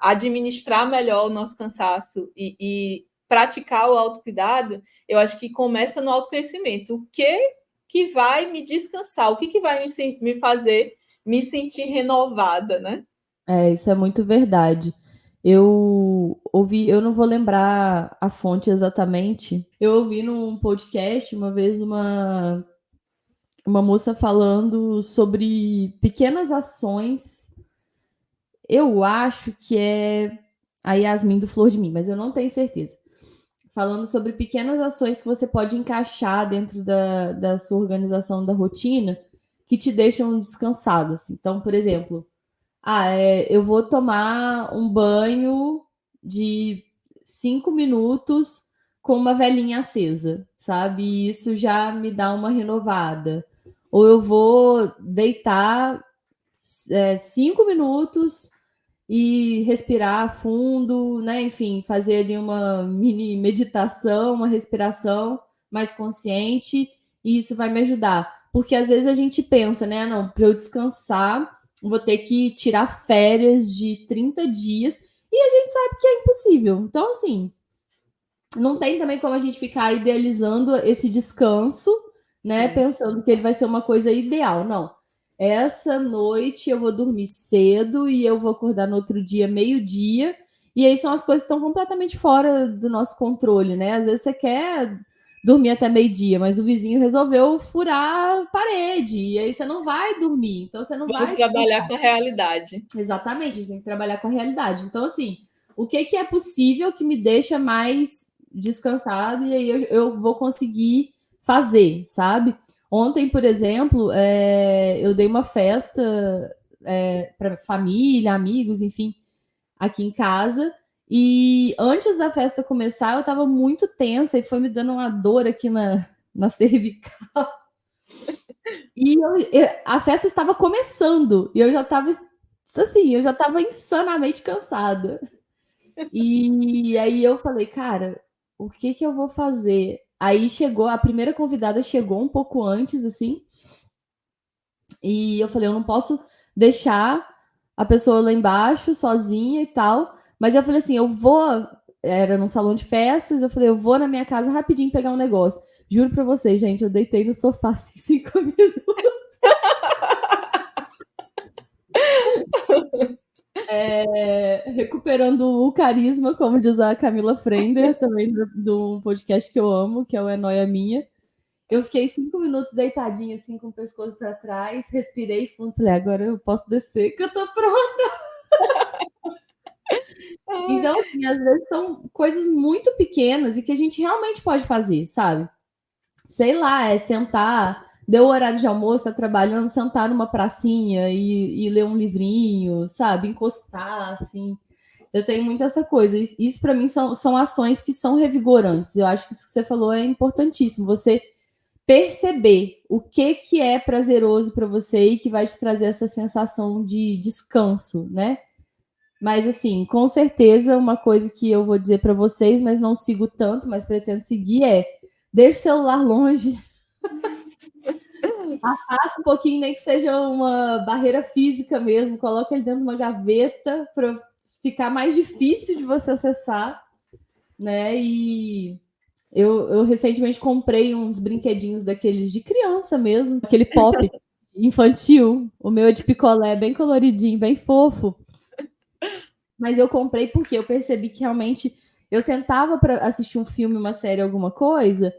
administrar melhor o nosso cansaço e praticar o autocuidado, eu acho que começa no autoconhecimento. O que vai me descansar? O que vai me fazer me sentir renovada, né? isso é muito verdade. Eu ouvi, eu não vou lembrar a fonte exatamente. Eu ouvi num podcast uma vez uma moça falando sobre pequenas ações. Eu acho que é a Yasmin do Flor de Mim, mas eu não tenho certeza. Falando sobre pequenas ações que você pode encaixar dentro da sua organização da rotina que te deixam descansado. Assim. Então, por exemplo, eu vou tomar um banho de 5 minutos com uma velinha acesa, sabe? E isso já me dá uma renovada. Ou eu vou deitar 5 minutos e respirar fundo, né? Enfim, fazer ali uma mini meditação, uma respiração mais consciente, e isso vai me ajudar. Porque às vezes a gente pensa, né? Não, para eu descansar, vou ter que tirar férias de 30 dias, e a gente sabe que é impossível. Então, assim, não tem também como a gente ficar idealizando esse descanso, né? Sim. Pensando que ele vai ser uma coisa ideal. Não. Essa noite eu vou dormir cedo e eu vou acordar no outro dia, meio-dia. E aí são as coisas que estão completamente fora do nosso controle, né? Às vezes você quer dormir até meio-dia, mas o vizinho resolveu furar a parede. E aí você não vai dormir. Então você não Vamos vai trabalhar descansar. com a realidade. Exatamente, a gente tem que trabalhar com a realidade. Então, assim, o que é possível que me deixa mais descansado e aí eu vou conseguir fazer, sabe? Ontem, por exemplo, eu dei uma festa para família, amigos, enfim, aqui em casa. E antes da festa começar, eu tava muito tensa e foi me dando uma dor aqui na cervical. E a festa estava começando e eu já estava assim, eu já estava insanamente cansada. E aí eu falei, cara, o que que eu vou fazer? Aí chegou, a primeira convidada chegou um pouco antes, assim, e eu falei, eu não posso deixar a pessoa lá embaixo sozinha e tal. Mas eu falei assim, era num salão de festas, eu falei, eu vou na minha casa rapidinho pegar um negócio. Juro pra vocês, gente, eu deitei no sofá assim, 5 minutos. Recuperando o carisma, como diz a Camila Frender, também do podcast que eu amo, que é o É Nóia Minha. Eu fiquei 5 minutos deitadinha, assim, com o pescoço para trás, respirei fundo, falei, agora eu posso descer, que eu tô pronta. Então, assim, às vezes são coisas muito pequenas e que a gente realmente pode fazer, sabe? Sei lá, sentar, deu o horário de almoço, tá trabalhando, sentar numa pracinha e ler um livrinho, sabe? Encostar, assim. Eu tenho muito essa coisa. Isso para mim são ações que são revigorantes. Eu acho que isso que você falou é importantíssimo. Você perceber o que é prazeroso para você e que vai te trazer essa sensação de descanso, né? Mas assim, com certeza uma coisa que eu vou dizer para vocês, mas não sigo tanto, mas pretendo seguir deixe o celular longe. Afasta um pouquinho, nem que seja uma barreira física mesmo, coloca ele dentro de uma gaveta para ficar mais difícil de você acessar, né? E eu recentemente comprei uns brinquedinhos daqueles de criança mesmo, aquele pop infantil. O meu é de picolé, bem coloridinho, bem fofo. Mas eu comprei porque eu percebi que realmente eu sentava para assistir um filme, uma série, alguma coisa,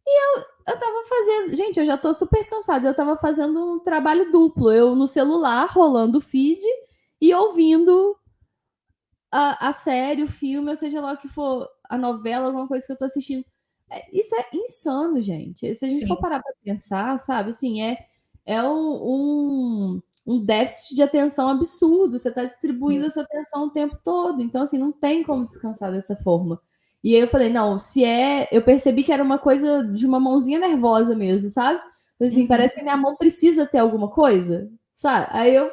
e eu tava fazendo. Gente, eu já tô super cansada. Eu tava fazendo um trabalho duplo. Eu no celular, rolando o feed e ouvindo a série, o filme, ou seja lá o que for, a novela, alguma coisa que eu tô assistindo. Isso é insano, gente. Se a gente Sim. for parar para pensar, sabe, assim, é um déficit de atenção absurdo. Você está distribuindo a sua atenção o tempo todo. Então, assim, não tem como descansar dessa forma. E aí eu falei, não, eu percebi que era uma coisa de uma mãozinha nervosa mesmo, sabe? Assim, parece que minha mão precisa ter alguma coisa, sabe? Aí eu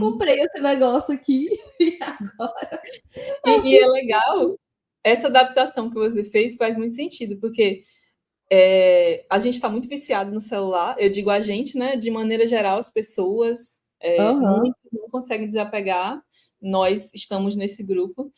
comprei esse negócio aqui e agora E é legal, essa adaptação que você fez faz muito sentido, porque a gente está muito viciado no celular, eu digo a gente, né? De maneira geral, as pessoas, muitos não conseguem desapegar, nós estamos nesse grupo.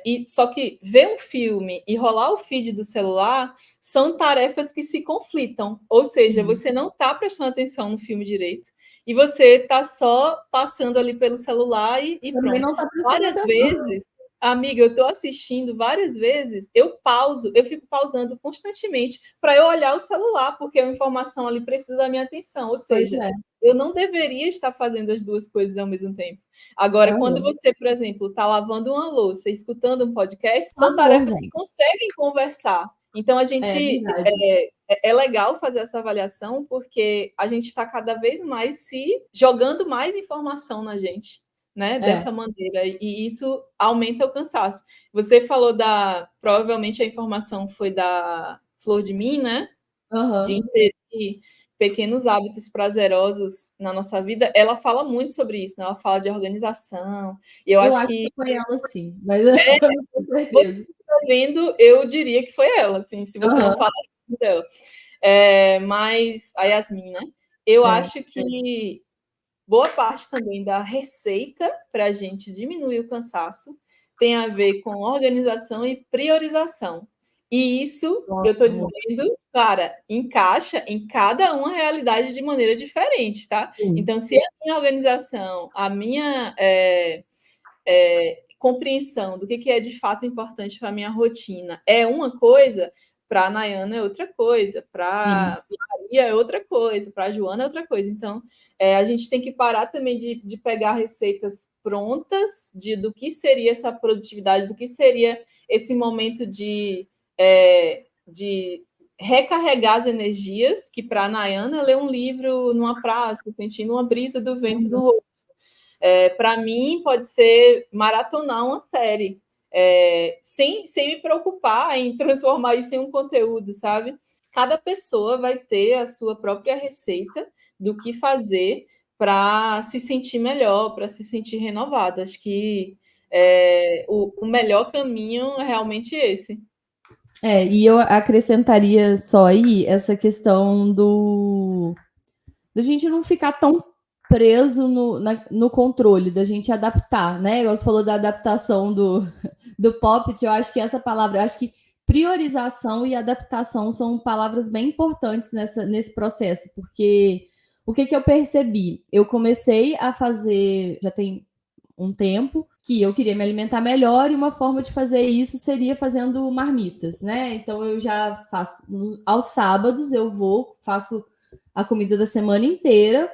E só que ver um filme e rolar o feed do celular são tarefas que se conflitam, ou seja, Sim. você não está prestando atenção no filme direito. E você está só passando ali pelo celular e Também pronto. não tá prestando Várias atenção. vezes, amiga, eu estou assistindo várias vezes, eu pauso, eu fico pausando constantemente para eu olhar o celular, porque a informação ali precisa da minha atenção. Ou Pois seja, é. eu não deveria estar fazendo as duas coisas ao mesmo tempo. Agora, quando você, por exemplo, está lavando uma louça, escutando um podcast, são Amor, tarefas que gente. conseguem conversar. Então, a É gente verdade. é legal fazer essa avaliação, porque a gente está cada vez mais se jogando mais informação na gente. né, dessa maneira, e isso aumenta o cansaço. Você falou provavelmente a informação foi da Flor de Mim, né? De inserir pequenos hábitos prazerosos na nossa vida. Ela fala muito sobre isso, né? Ela fala de organização, e eu acho que foi ela, sim, mas eu não tenho certeza. você tá vendo, eu diria que foi ela, assim, se você não falasse dela. Mas a Yasmin, né? Eu acho que boa parte também da receita para a gente diminuir o cansaço tem a ver com organização e priorização. E isso, eu estou dizendo, Clara, encaixa em cada uma realidade de maneira diferente, tá? Então, se a minha organização, a minha compreensão do que é de fato importante para a minha rotina é uma coisa, para a Nayana é outra coisa, para Maria é outra coisa, para a Joana é outra coisa. Então, a gente tem que parar também de pegar receitas prontas do que seria essa produtividade, do que seria esse momento de recarregar as energias, que para a Nayana é ler um livro numa praça, sentindo uma brisa do vento no rosto. Para mim, pode ser maratonar uma série, sem me preocupar em transformar isso em um conteúdo, sabe? Cada pessoa vai ter a sua própria receita do que fazer para se sentir melhor, para se sentir renovada. Acho que o melhor caminho é realmente esse. E eu acrescentaria só aí essa questão da gente não ficar tão preso no controle, da gente adaptar, né? Você falou da adaptação do Poppet, eu acho que essa palavra, eu acho que priorização e adaptação são palavras bem importantes nesse processo, porque o que eu percebi? Eu comecei a fazer, já tem um tempo, que eu queria me alimentar melhor e uma forma de fazer isso seria fazendo marmitas, né? Então eu já faço, aos sábados eu faço a comida da semana inteira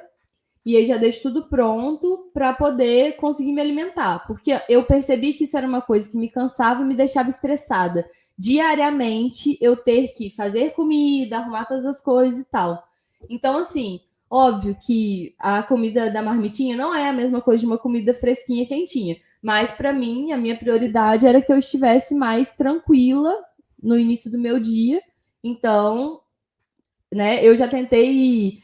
e aí já deixo tudo pronto para poder conseguir me alimentar, porque eu percebi que isso era uma coisa que me cansava e me deixava estressada. Diariamente eu ter que fazer comida, arrumar todas as coisas e tal. Então, assim, óbvio que a comida da marmitinha não é a mesma coisa de uma comida fresquinha, quentinha, mas para mim, a minha prioridade era que eu estivesse mais tranquila no início do meu dia. Então, né, eu já tentei,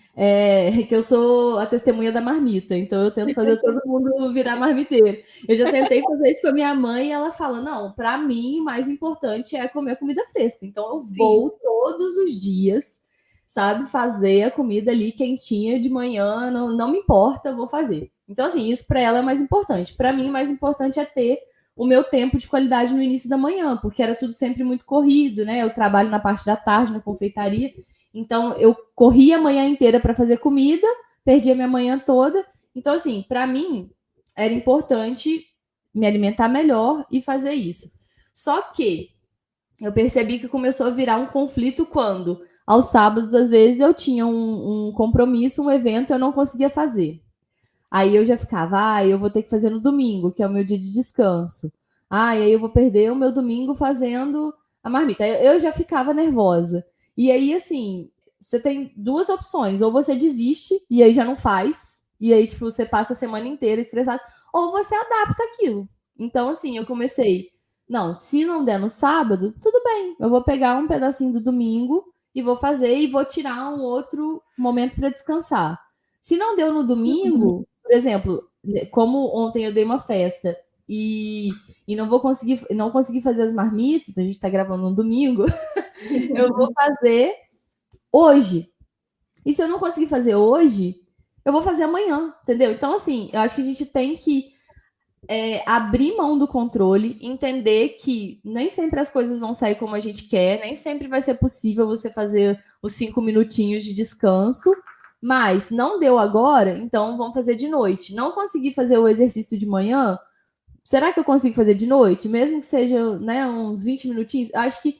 que eu sou a testemunha da marmita, então eu tento fazer todo mundo virar marmiteiro. Eu já tentei fazer isso com a minha mãe e ela fala, não, para mim o mais importante é comer comida fresca. Então eu vou todos os dias, sabe, fazer a comida ali quentinha de manhã, não me importa, eu vou fazer. Então, assim, isso para ela é mais importante. Para mim, o mais importante é ter o meu tempo de qualidade no início da manhã, porque era tudo sempre muito corrido, né? Eu trabalho na parte da tarde, na confeitaria, então eu corria a manhã inteira para fazer comida, perdia minha manhã toda. Então, assim, para mim era importante me alimentar melhor e fazer isso. Só que eu percebi que começou a virar um conflito quando, aos sábados, às vezes, eu tinha um compromisso, um evento, eu não conseguia fazer. Aí eu já ficava, eu vou ter que fazer no domingo, que é o meu dia de descanso. E aí eu vou perder o meu domingo fazendo a marmita. Eu já ficava nervosa. E aí, assim, você tem duas opções. Ou você desiste e aí já não faz. E aí, tipo, você passa a semana inteira estressado. Ou você adapta aquilo. Então, assim, eu comecei... Não, se não der no sábado, tudo bem. Eu vou pegar um pedacinho do domingo e vou fazer e vou tirar um outro momento para descansar. Se não deu no domingo, por exemplo, como ontem eu dei uma festa e não consegui fazer as marmitas, a gente está gravando no domingo, eu vou fazer hoje. E se eu não conseguir fazer hoje, eu vou fazer amanhã, entendeu? Então, assim, eu acho que a gente tem que abrir mão do controle, entender que nem sempre as coisas vão sair como a gente quer, nem sempre vai ser possível você fazer os 5 minutinhos de descanso, mas não deu agora, então vamos fazer de noite. Não consegui fazer o exercício de manhã, será que eu consigo fazer de noite? Mesmo que seja, né, uns 20 minutinhos? Acho que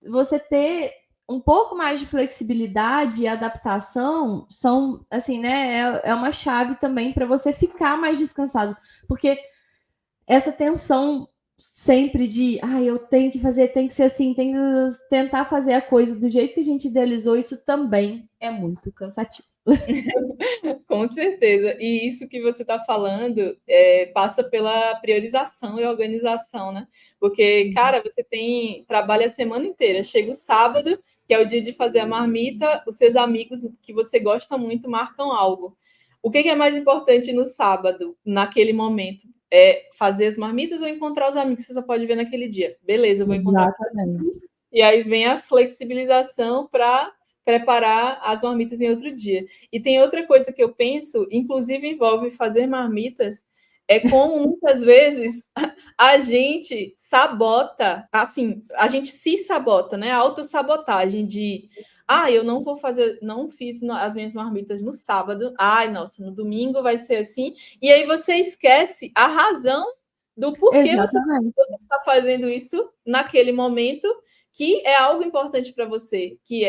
você ter um pouco mais de flexibilidade e adaptação são, assim, né, é uma chave também para você ficar mais descansado, porque essa tensão sempre de, eu tenho que fazer, tem que ser assim, tem que tentar fazer a coisa do jeito que a gente idealizou, isso também é muito cansativo. Com certeza. E isso que você está falando passa pela priorização e organização, né? Porque, Sim. cara, você trabalha a semana inteira, chega o sábado, que é o dia de fazer a marmita, os seus amigos que você gosta muito marcam algo. O que é mais importante no sábado, naquele momento? É fazer as marmitas ou encontrar os amigos que você só pode ver naquele dia? Beleza, eu vou encontrar com os Exatamente. amigos. E aí vem a flexibilização para preparar as marmitas em outro dia. E tem outra coisa que eu penso, inclusive envolve fazer marmitas, é como muitas vezes a gente sabota, assim, a gente se sabota, né? A autossabotagem de eu não vou fazer, não fiz as minhas marmitas no sábado, ai, nossa, no domingo vai ser assim, e aí você esquece a razão do porquê você Exatamente. está fazendo isso naquele momento, que é algo importante para você, que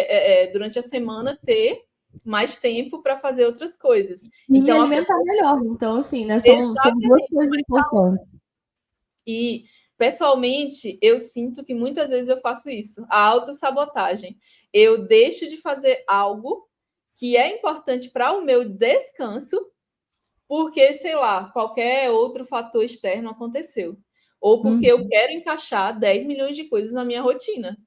durante a semana ter mais tempo para fazer outras coisas. E me Então, alimentar melhor. Então, assim, né? São duas exatamente. coisas importantes. E, pessoalmente, eu sinto que muitas vezes eu faço isso, a autossabotagem. Eu deixo de fazer algo que é importante para o meu descanso, porque, sei lá, qualquer outro fator externo aconteceu. Ou porque eu quero encaixar 10 milhões de coisas na minha rotina.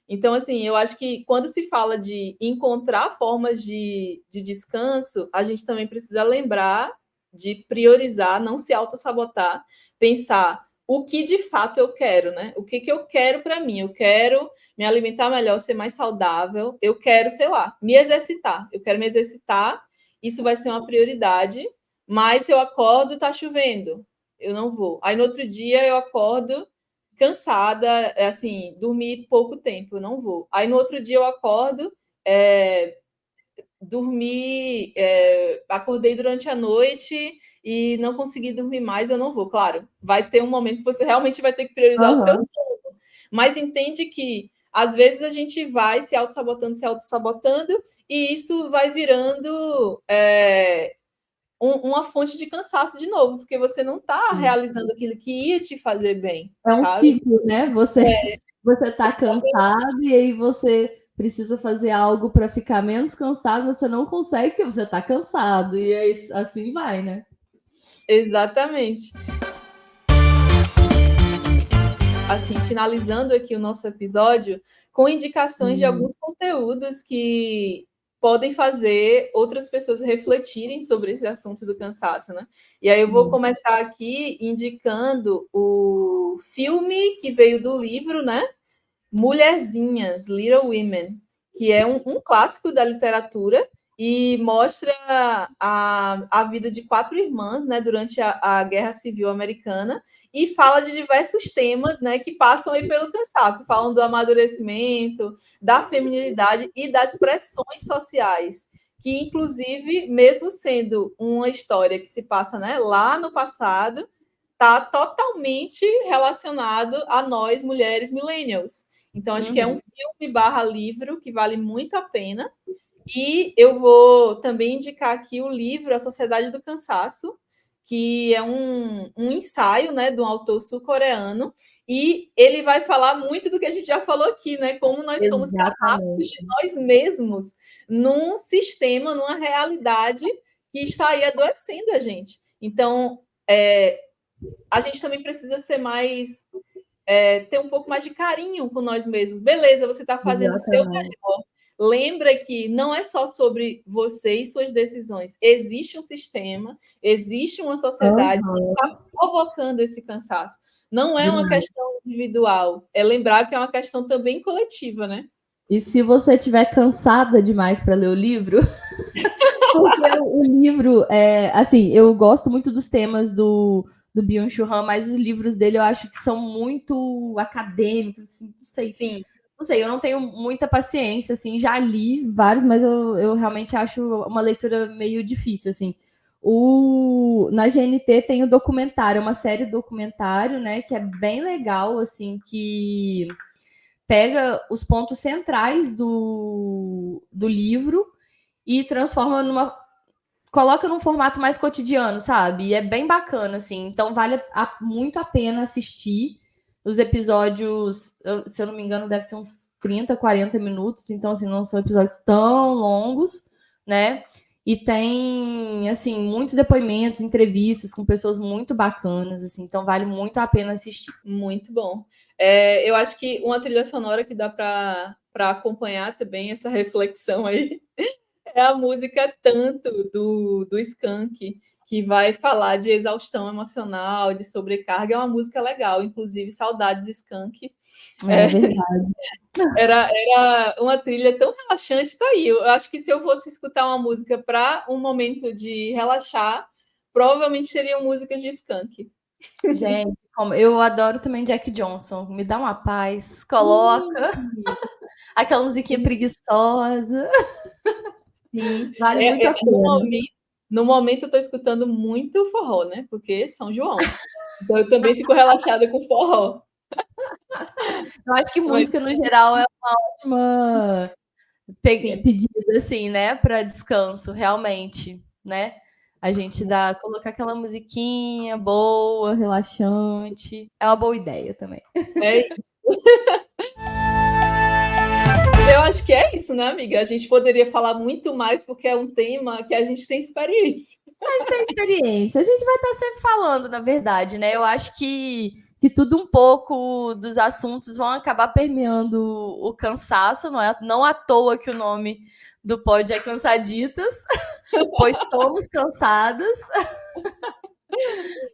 Então, assim, eu acho que quando se fala de encontrar formas de descanso, a gente também precisa lembrar de priorizar, não se auto-sabotar, pensar o que de fato eu quero, né? O que eu quero para mim? Eu quero me alimentar melhor, ser mais saudável, eu quero, sei lá, me exercitar. Eu quero me exercitar, isso vai ser uma prioridade, mas se eu acordo, tá chovendo, eu não vou. Aí no outro dia eu acordo cansada, assim, dormi pouco tempo, eu não vou. Aí no outro dia eu acordo, dormi, acordei durante a noite e não consegui dormir mais, eu não vou. Claro, vai ter um momento que você realmente vai ter que priorizar o seu sono, mas entende que às vezes a gente vai se auto-sabotando, e isso vai virando uma fonte de cansaço de novo, porque você não está realizando aquilo que ia te fazer bem, É um sabe? ciclo, né? Você tá cansado e aí você precisa fazer algo para ficar menos cansado, você não consegue porque você tá cansado. E aí, assim vai, né? Exatamente. Assim, finalizando aqui o nosso episódio com indicações de alguns conteúdos que podem fazer outras pessoas refletirem sobre esse assunto do cansaço, né? E aí eu vou começar aqui indicando o filme que veio do livro, né? Mulherzinhas, Little Women, que é um clássico da literatura e mostra a vida de 4 irmãs, né, durante a Guerra Civil Americana, e fala de diversos temas, né, que passam aí pelo cansaço, falam do amadurecimento, da feminilidade e das pressões sociais, que inclusive, mesmo sendo uma história que se passa, né, lá no passado, está totalmente relacionado a nós, mulheres millennials. Então, acho que é um filme barra livro que vale muito a pena. E eu vou também indicar aqui o livro A Sociedade do Cansaço, que é um ensaio, né, de um autor sul-coreano, e ele vai falar muito do que a gente já falou aqui, né, como nós somos carrascos de Exatamente. nós mesmos num sistema, numa realidade que está aí adoecendo a gente. Então, a gente também precisa ser mais ter um pouco mais de carinho com nós mesmos. Beleza, você está fazendo o seu Exatamente. melhor. Lembra que não é só sobre você e suas decisões. Existe um sistema, existe uma sociedade que está provocando esse cansaço. Não é uma Demais. questão individual. É lembrar que é uma questão também coletiva, né? E se você estiver cansada demais para ler o livro, porque o livro, assim, eu gosto muito dos temas do Byung-Chul Han, mas os livros dele eu acho que são muito acadêmicos, assim, não sei. Sim. Não sei, eu não tenho muita paciência, assim, já li vários, mas eu realmente acho uma leitura meio difícil, assim. Na GNT tem o documentário, uma série documentário, né, que é bem legal, assim, que pega os pontos centrais do livro e transforma coloca num formato mais cotidiano, sabe? E é bem bacana, assim. Então vale muito a pena assistir. Os episódios, se eu não me engano, deve ter uns 30, 40 minutos. Então, assim, não são episódios tão longos, né? E tem, assim, muitos depoimentos, entrevistas com pessoas muito bacanas, assim, então vale muito a pena assistir. Muito bom. Eu acho que uma trilha sonora que dá para acompanhar também essa reflexão aí é a música Tanto, do Skank, que vai falar de exaustão emocional, de sobrecarga. É uma música legal, inclusive, saudades Skank. É verdade. Era uma trilha tão relaxante, tá aí. Eu acho que se eu fosse escutar uma música para um momento de relaxar, provavelmente seriam músicas de Skank. Gente, eu adoro também Jack Johnson. Me dá uma paz. Coloca aquela musiquinha preguiçosa. Sim. Vale muito a pena. No momento eu tô escutando muito forró, né? Porque São João. Então eu também fico relaxada com forró. Eu acho que música, no geral, é uma ótima pedida, assim, né? Para descanso, realmente, né? A gente colocar aquela musiquinha boa, relaxante. É uma boa ideia também. É isso. Eu acho que é isso, né, amiga? A gente poderia falar muito mais, porque é um tema que a gente tem experiência. A gente tem experiência. A gente vai estar sempre falando, na verdade, né? Eu acho que tudo um pouco dos assuntos vão acabar permeando o cansaço, não à toa que o nome do pod é Cansaditas, pois somos cansadas.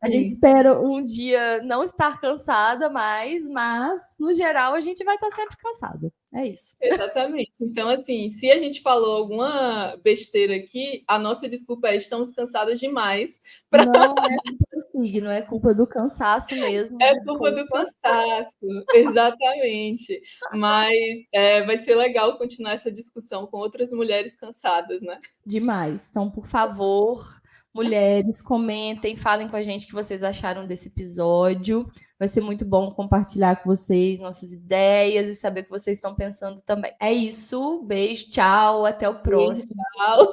A gente espera um dia não estar cansada mais, mas, no geral, a gente vai estar sempre cansada. É isso. Exatamente. Então, assim, se a gente falou alguma besteira aqui, a nossa desculpa é estamos cansadas demais. Não é culpa do signo, é culpa do cansaço mesmo. É culpa do cansaço, exatamente. Mas vai ser legal continuar essa discussão com outras mulheres cansadas, né? Demais. Então, por favor, mulheres, comentem, falem com a gente o que vocês acharam desse episódio. Vai ser muito bom compartilhar com vocês nossas ideias e saber o que vocês estão pensando também. É isso. Beijo, tchau. Até o próximo. Beijo, tchau.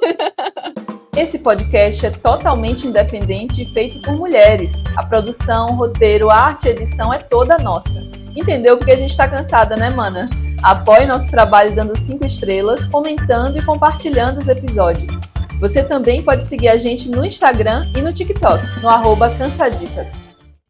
Esse podcast é totalmente independente e feito por mulheres. A produção, roteiro, arte e edição é toda nossa. Entendeu? Porque a gente tá cansada, né, mana? Apoie nosso trabalho dando 5 estrelas, comentando e compartilhando os episódios. Você também pode seguir a gente no Instagram e no TikTok, no @Cansadicas.